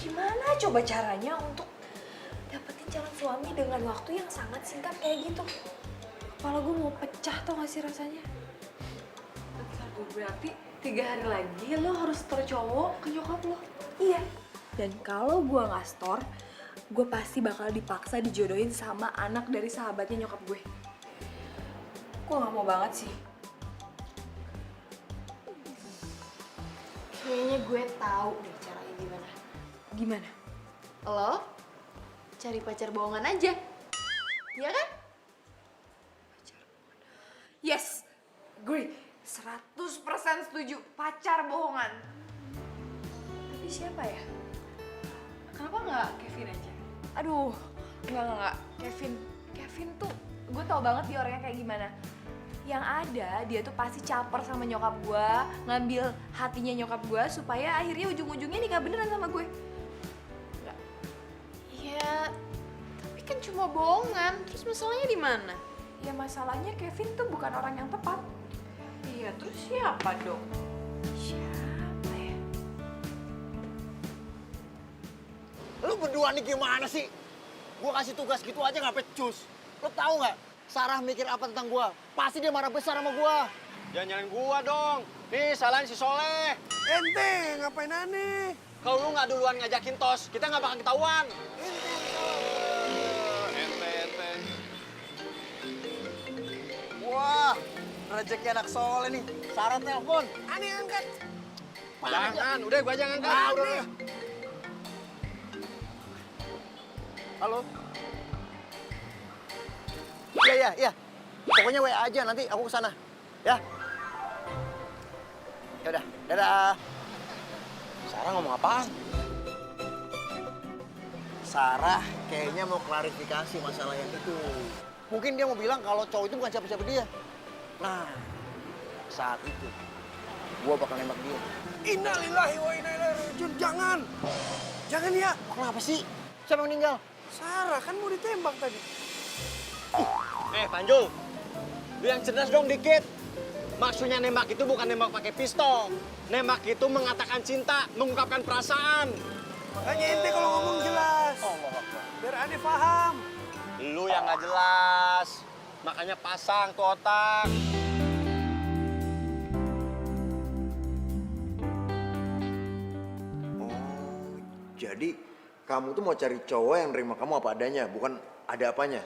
Gimana coba caranya untuk dapetin calon suami dengan waktu yang sangat singkat kayak gitu? Kepala gue mau pecah tau gak sih rasanya? Berarti 3 hari lagi lo harus store cowok ke nyokap lo. Iya. Dan kalau gue nggak store, gue pasti bakal dipaksa dijodohin sama anak dari sahabatnya nyokap gue. Gue nggak mau banget sih. Kayaknya gue tahu deh caranya gimana. Gimana? Lo cari pacar bohongan aja. Iya kan? Yes, agree. 100% setuju. Pacar bohongan. Tapi siapa ya? Kenapa nggak Kevin aja? Aduh, enggak. Kevin tuh, gue tau banget dia orangnya kayak gimana. Yang ada, dia tuh pasti caper sama nyokap gue, ngambil hatinya nyokap gue supaya akhirnya ujung-ujungnya nikah beneran sama gue. Enggak. Iya, tapi kan cuma bohongan. Terus masalahnya di mana? Ya masalahnya Kevin tuh bukan orang yang tepat. Iya, terus siapa dong? Siapa ya? Lu berdua nih gimana sih? Gua kasih tugas gitu aja nggak pecus. Lu tahu nggak? Sarah mikir apa tentang gua? Pasti dia marah besar sama gua. Jangan nyalain gua dong. Nih salahin si Soleh. Ente ngapain aneh? Kalau lu nggak duluan ngajakin tos, kita nggak bakal ketahuan. Ente. Wah, rezeki anak Soleh nih. Sarah telepon. Aneh angkat. Jangan, udah gua aja ngangkat. Udah. Halo? Iya. Pokoknya WA aja, nanti aku kesana. Ya? Yaudah, dadah. Sarah ngomong apaan? Sarah kayaknya mau klarifikasi masalah yang itu. Mungkin dia mau bilang kalau cowok itu bukan siapa-siapa dia. Nah, saat itu, gua bakal nembak dia. Innalillahi wa inna ilaihi rajiun. Jangan. Jangan ya. Kenapa sih? Siapa yang meninggal? Sarah kan mau ditembak tadi. Panjul, lu yang cerdas dong dikit. Maksudnya nembak itu bukan nembak pakai pistol. Nembak itu mengatakan cinta, mengungkapkan perasaan. Makanya ente kalau ngomong jelas. Biar aneh paham. Lu yang nggak jelas, makanya pasang tuh otak. Oh, jadi kamu tuh mau cari cowok yang nerima kamu apa adanya, bukan ada apanya?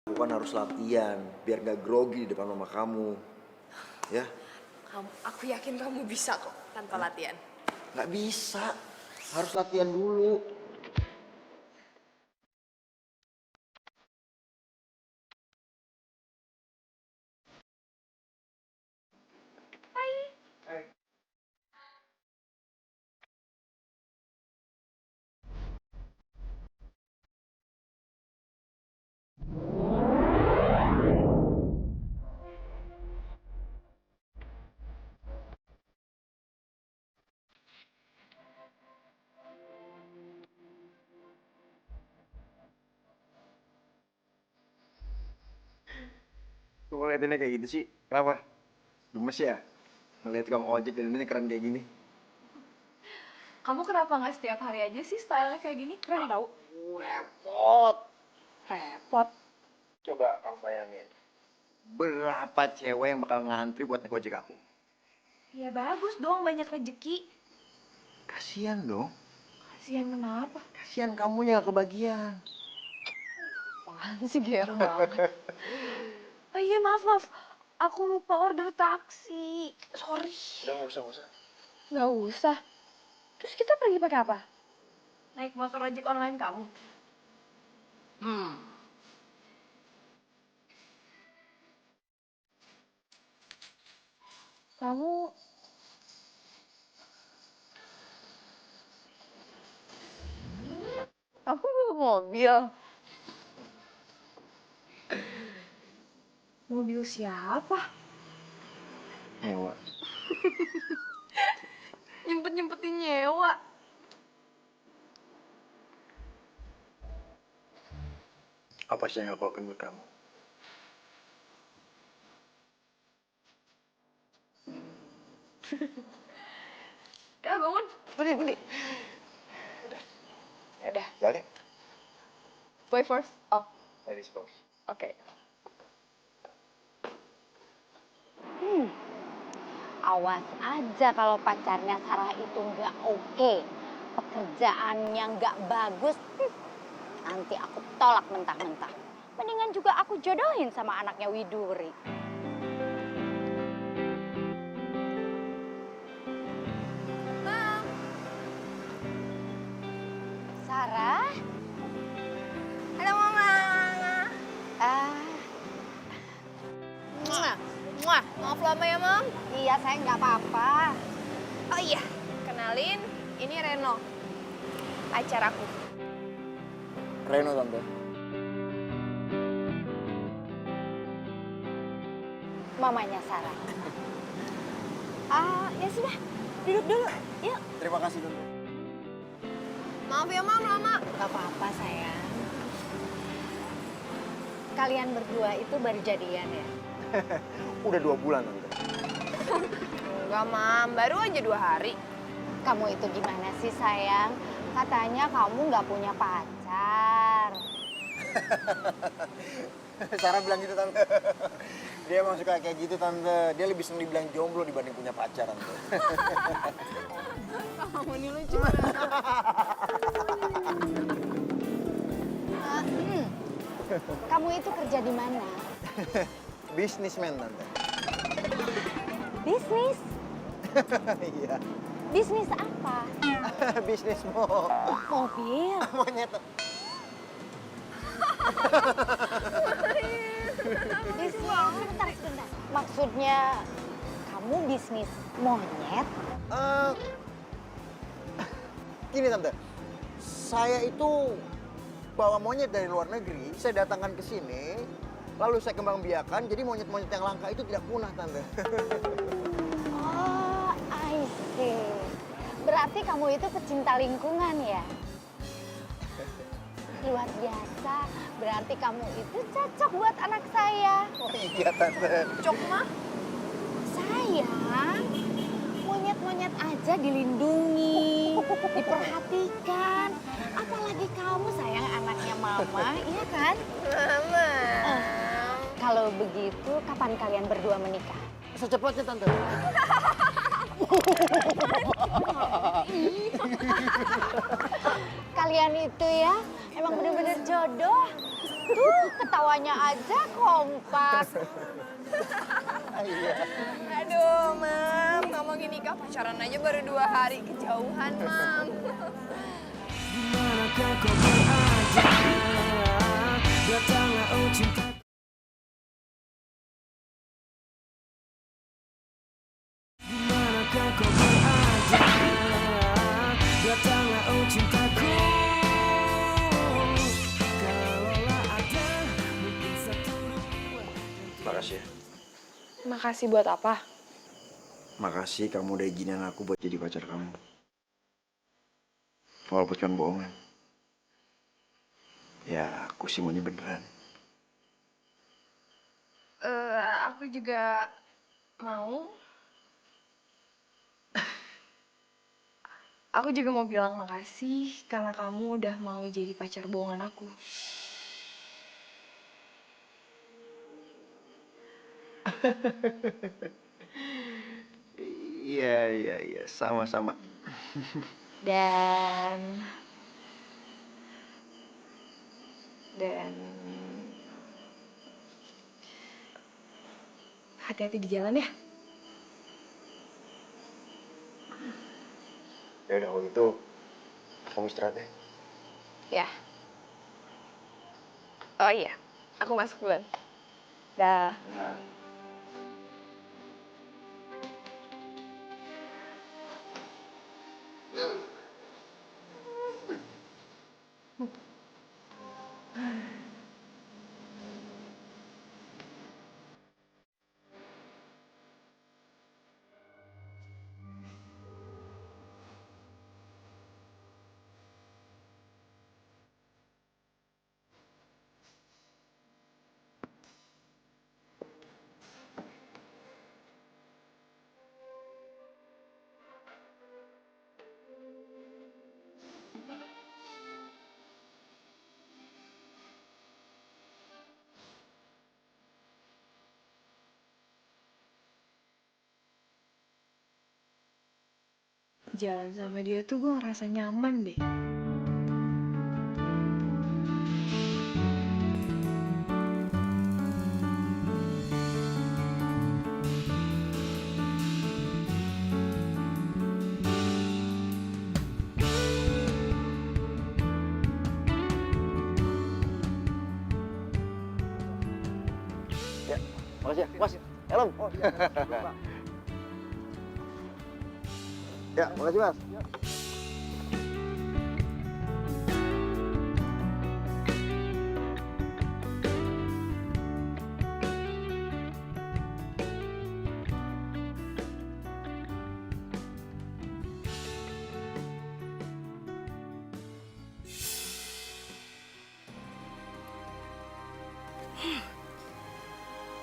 Bukan harus latihan, biar gak grogi di depan mama kamu. Ya? Aku yakin kamu bisa kok tanpa latihan. Nggak bisa. Harus latihan dulu. Kok ngeliatinnya kayak gitu sih? Kenapa? Gemes ya? Ngeliat kamu ojek dan ini keren kayak gini. Kamu kenapa nggak setiap hari aja sih stylenya kayak gini? Keren tau. Repot. Repot. Coba kamu bayangin. Berapa cewek yang bakal ngantri buat naik ojek aku? Ya bagus dong, banyak rezeki. Kasian dong. Kasihan kenapa? Kasian kamunya gak kebagian. Apaan sih GR banget. Oh iya maaf. Aku lupa order taksi. Sorry. Udah nggak usah. Nggak usah. Terus kita pergi pakai apa? Naik motor ojek online kamu? Kamu bawa mobil. Mobil siapa? Nyewa. Nyempetin nyewa. Apa sih yang aku lakuin buat kamu? Kak bangun. Berdiri. Udah. Jalan. Boy first. Oh, Ladies first. oke. Awas aja kalau pacarnya Sarah itu nggak oke, pekerjaannya nggak bagus, nanti aku tolak mentah-mentah. Mendingan juga aku jodohin sama anaknya Widuri. Sarah? Halo Mama. Maaf lama ya Mam. Iya sayang nggak apa-apa. Oh iya, kenalin, ini Reno, pacar aku. Reno tante. Mamanya Sarah. Ya sudah, duduk dulu. Yuk. Terima kasih tante. Maaf ya Mam, lama. Gak apa-apa sayang. Kalian berdua itu baru jadian ya? Udah 2 bulan tante. Enggak Mam, baru aja 2 hari. Kamu itu gimana sih sayang? Katanya kamu nggak punya pacar. Sarah bilang gitu tante. Dia emang suka kayak gitu tante. Dia lebih seneng dibilang jomblo dibanding punya pacar tante. Kamu ini lucu. Kamu itu kerja di mana? Bisnismen tante. Bisnis? Iya. Bisnis apa? Bisnis Mobil. monyet. Bisnis sebentar. Maksudnya kamu bisnis monyet? Gini tante, saya itu bawa monyet dari luar negeri, saya datangkan ke sini, lalu saya kembang biakan, jadi monyet-monyet yang langka itu tidak punah tante. Oh, I see. Berarti kamu itu pecinta lingkungan ya? Luar biasa. Berarti kamu itu cocok buat anak saya. Oh iya tante. Cocok mah? Sayang, monyet-monyet aja dilindungi, diperhatikan. Apalagi kamu sayang anaknya mama, iya kan? Mama. Kalau begitu, kapan kalian berdua menikah? Secepatnya tante. Kalian itu ya, emang bener-bener jodoh. Tuh, ketawanya aja kompak. Iya. Aduh, Ma. nikah, pacaran aja baru 2 hari, kejauhan, Mam. Dimanakah kau berada? Datanglah oh cinta. Dimanakah kau berada? Datanglah oh cintaku. Kalaulah ada mungkin 1, 2. Makasih ya. Makasih buat apa? Makasih kamu udah izinin aku buat jadi pacar kamu. Walaupun kan bohongan. Ya, aku sih maunya beneran. Aku juga mau. Aku juga mau bilang makasih karena kamu udah mau jadi pacar bohongan aku. Iya, sama-sama. Dan hati-hati di jalan ya. Ya udah kalau gitu, kamu istirahat ya. Ya. Oh iya, aku masuk duluan. Dah. Jalan sama dia tuh gue ngerasa nyaman deh. Ya, makasih ya. Mas, helm. Oh, iya. Ya, makasih Mas.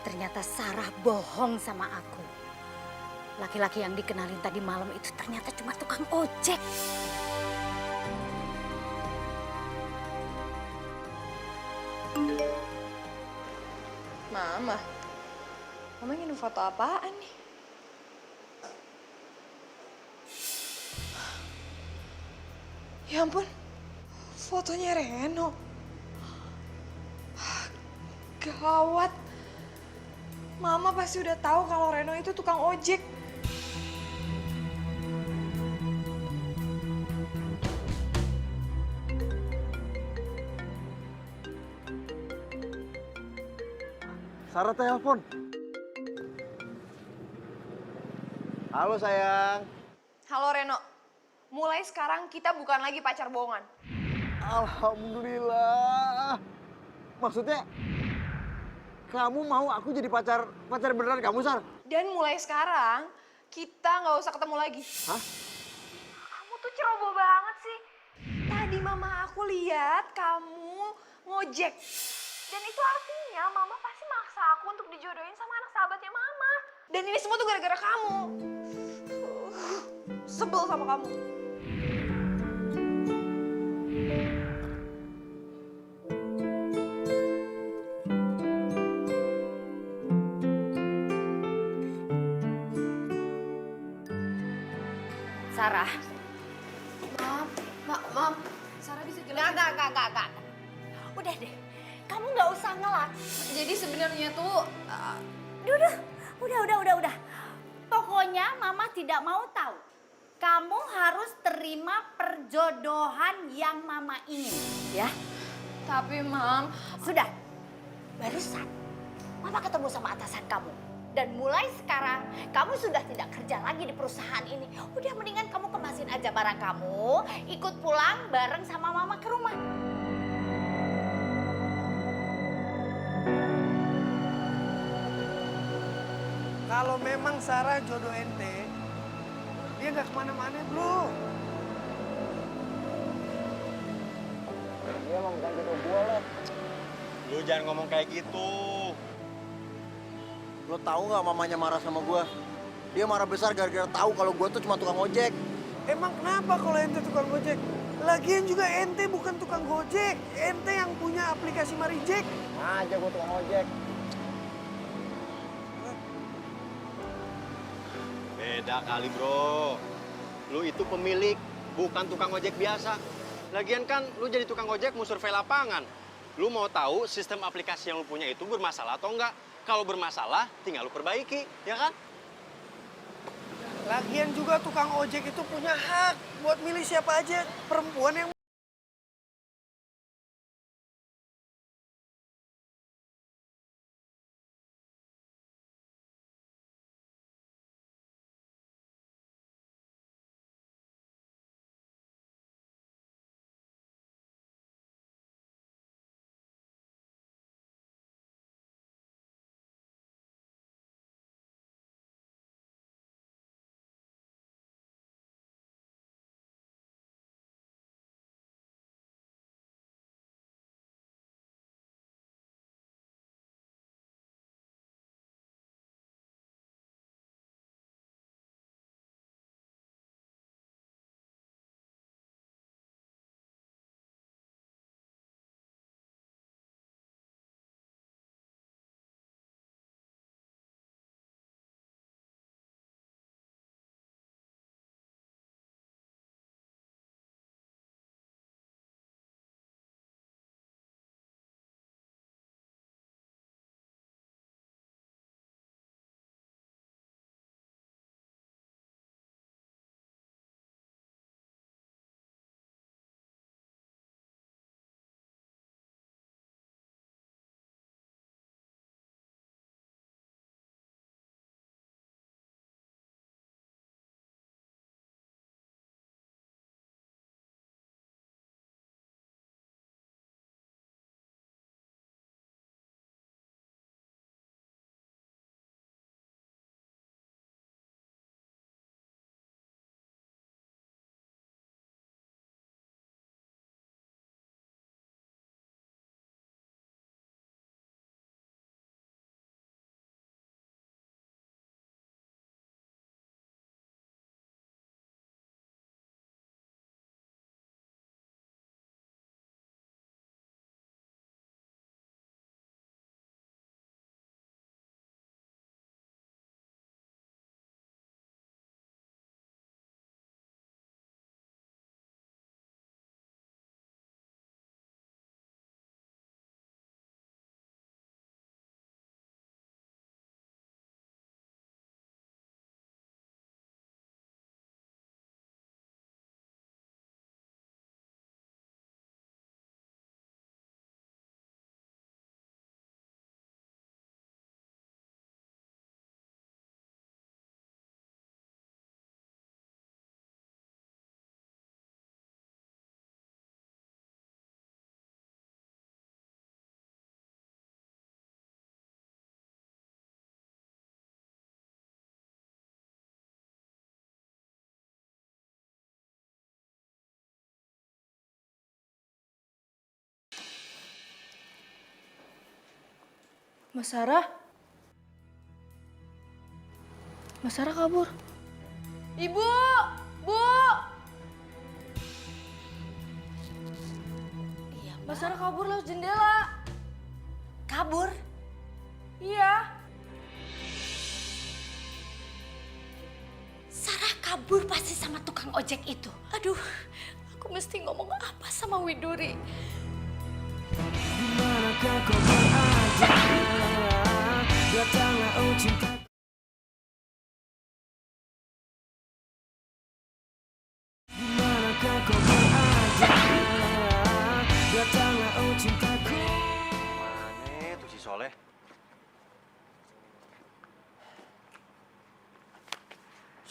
Ternyata Sarah bohong sama aku. Laki-laki yang dikenalin tadi malam itu ternyata cuma tukang ojek. Mama ngirim foto apaan nih? Ya ampun, fotonya Reno. Gawat. Mama pasti udah tahu kalau Reno itu tukang ojek. Sarah telepon. Halo sayang. Halo Reno, mulai sekarang kita bukan lagi pacar bohongan. Alhamdulillah. Maksudnya kamu mau aku jadi pacar beneran kamu, Sar? Dan mulai sekarang kita nggak usah ketemu lagi. Hah? Kamu tuh ceroboh banget sih. Tadi mama aku lihat kamu ngojek. Dan itu artinya mama pasti maksa aku untuk dijodohin sama anak sahabatnya mama. Dan ini semua tuh gara-gara kamu. Sebel sama kamu. Sarah. Mam, Sarah bisa jelasin? Enggak. Udah deh, kamu nggak usah ngelak. Jadi sebenarnya tuh, Udah. Pokoknya Pokoknya Mama tidak mau tahu. Kamu harus terima perjodohan yang Mama ingin, ya. Tapi Mam, Sudah, barusan Mama ketemu sama atasan kamu. Dan mulai sekarang kamu sudah tidak kerja lagi di perusahaan ini. Udah mendingan kamu kemasin aja barang kamu, ikut pulang bareng sama Mama ke rumah. Kalau memang Sarah jodoh ente, dia nggak kemana-mana bro. Dia emang bukan jodoh gue lah. Lu jangan ngomong kayak gitu. Lo tahu nggak mamanya marah sama gue? Dia marah besar gara-gara tahu kalau gue tuh cuma tukang ojek. Emang kenapa kalau ente tukang gojek? Lagian juga ente bukan tukang gojek, ente yang punya aplikasi Marijek. Aja gue tukang ojek. Beda kali bro. Lu itu pemilik, bukan tukang ojek biasa. Lagian kan lu jadi tukang ojek mau survei lapangan. Lu mau tahu sistem aplikasi yang lu punya itu bermasalah atau enggak? Kalau bermasalah, tinggal lu perbaiki, ya kan? Lagian juga tukang ojek itu punya hak buat milih siapa aja perempuan yang Mas Sarah? Mas Sarah kabur. Ibu! Bu! Iya, Mas Sarah kabur lewat jendela. kabur. Iya. Sarah kabur pasti sama tukang ojek itu. Aduh, aku mesti ngomong apa sama Widuri? Dimanakah kau berada? Datanglah oh cinta.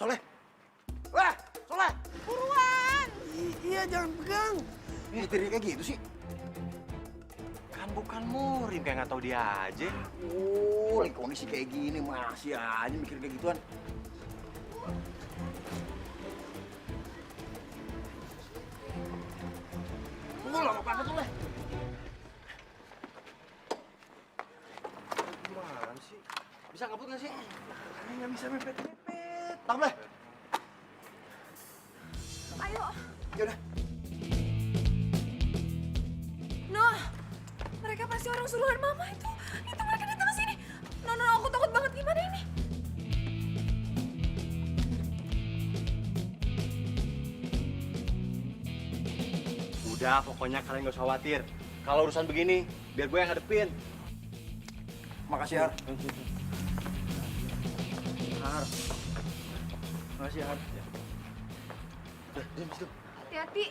Soleh. Wah, Soleh. Buruan! Iya, jangan pegang. Nyetirnya kayak gitu sih. Kan bukan murim, kayak nggak tahu dia aja. Oh, lagi kondisi kayak gini masih aja mikir kayak gituan. Lama banget Soleh. Gimana sih? Bisa ngebut nggak sih? Ini nggak bisa mepet-mepet. Tambah. Ayo. Yaudah. Noh, mereka pasti orang suruhan mama itu. Itu mereka datang ke sini. No, aku takut banget. Gimana ini? Udah, pokoknya kalian gak usah khawatir. Kalau urusan begini, biar gue yang hadepin. Makasih, Har. Har. Makasih, Har. Udah, diam situ. Hati-hati.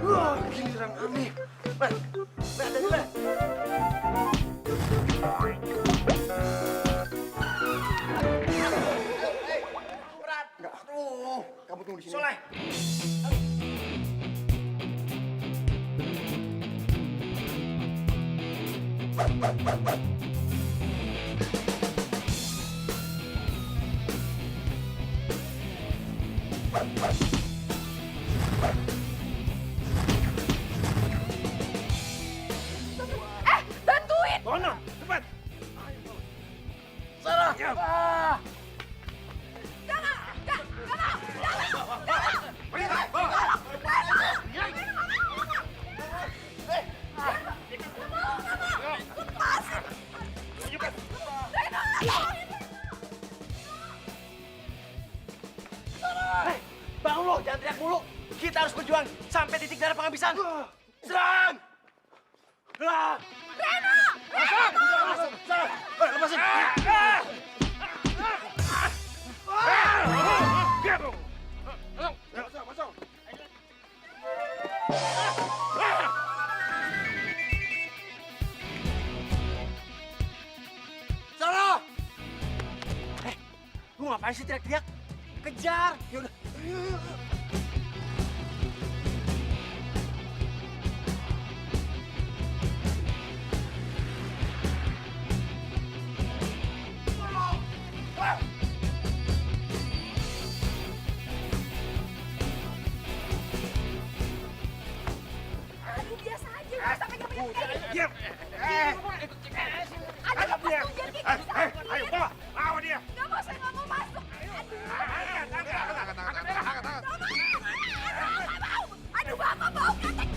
Wah, giliran aneh. Hati-hati, Leh. Enggak, aduh. Kamu tunggu di sini. Soleh. Bantuin! Bono, cepat. Sarah. Ah. Bangun lo, jangan teriak mulu. Kita harus berjuang sampai titik darah penghabisan. Serang! Serang! Reno! Lepasin. Sarah! Lu ngapain sih teriak-teriak? Kejar! Yaudah. Aduh, biasa aja. Gak usah pegang-pegang kayak gitu. Diam. Aduh, jangan kayak gitu. Ayo, bawa. Bawa dia. Gak mau, saya gak mau masuk. Aduh, bapak bau ketek.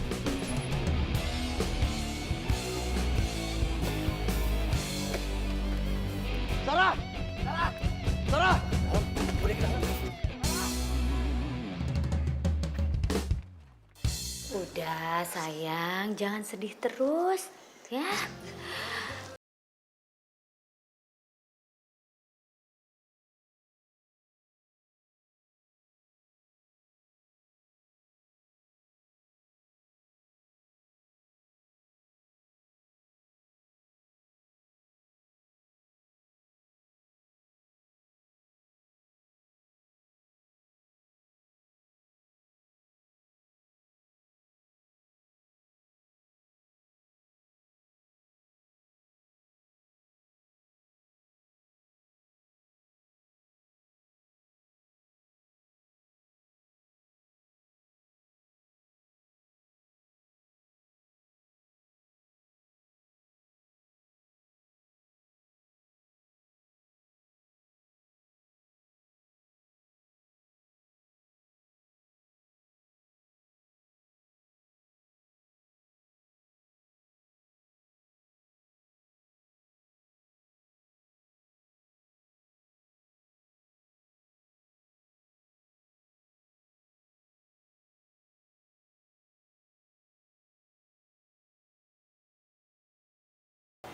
Sarah! Sarah! Sarah! Udah sayang, jangan sedih terus ya.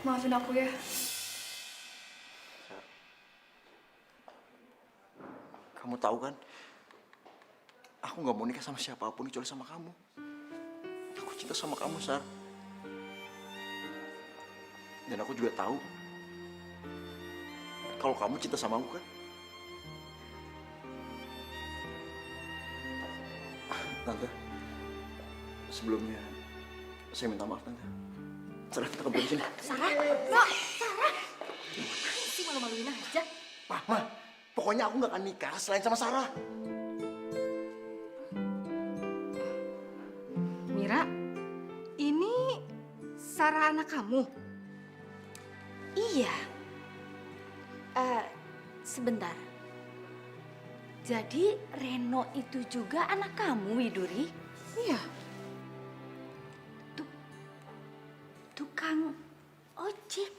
Maafin aku ya. Kamu tahu kan? Aku nggak mau nikah sama siapapun kecuali sama kamu. Aku cinta sama kamu, Sar. Dan aku juga tahu kalau kamu cinta sama aku kan. Tante, sebelumnya saya minta maaf, Tante. Sarah, kita kembali sini. Sarah, no, Sarah. Gimana sih malu-maluin aja? Mama, pokoknya aku nggak akan nikah selain sama Sarah. Mira, ini Sarah anak kamu? Iya. Sebentar. Jadi Reno itu juga anak kamu, Widuri? Iya. Tukang ojek.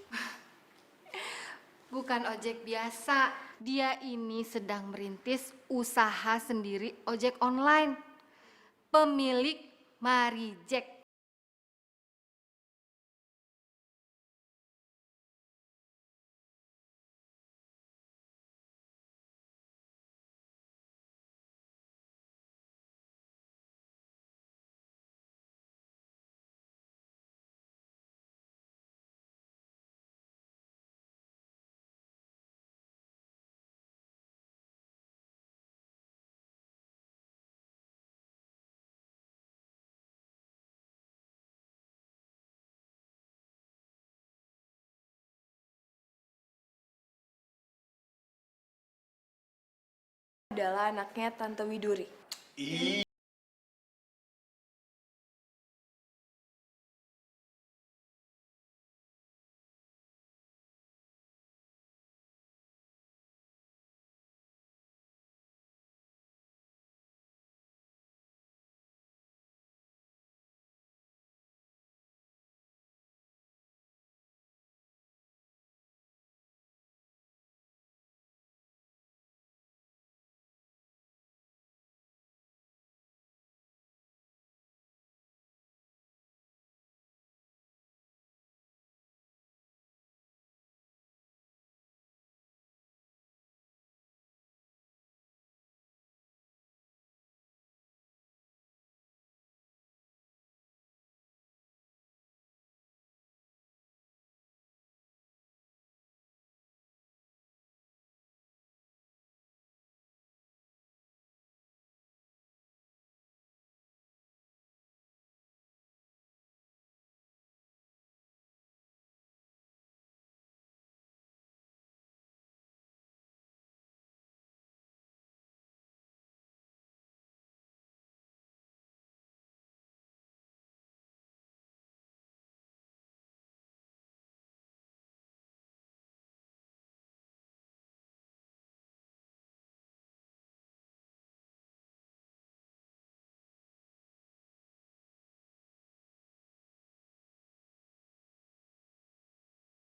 Bukan ojek biasa. Dia ini sedang merintis usaha sendiri ojek online. Pemilik Marijek. Adalah anaknya Tante Widuri.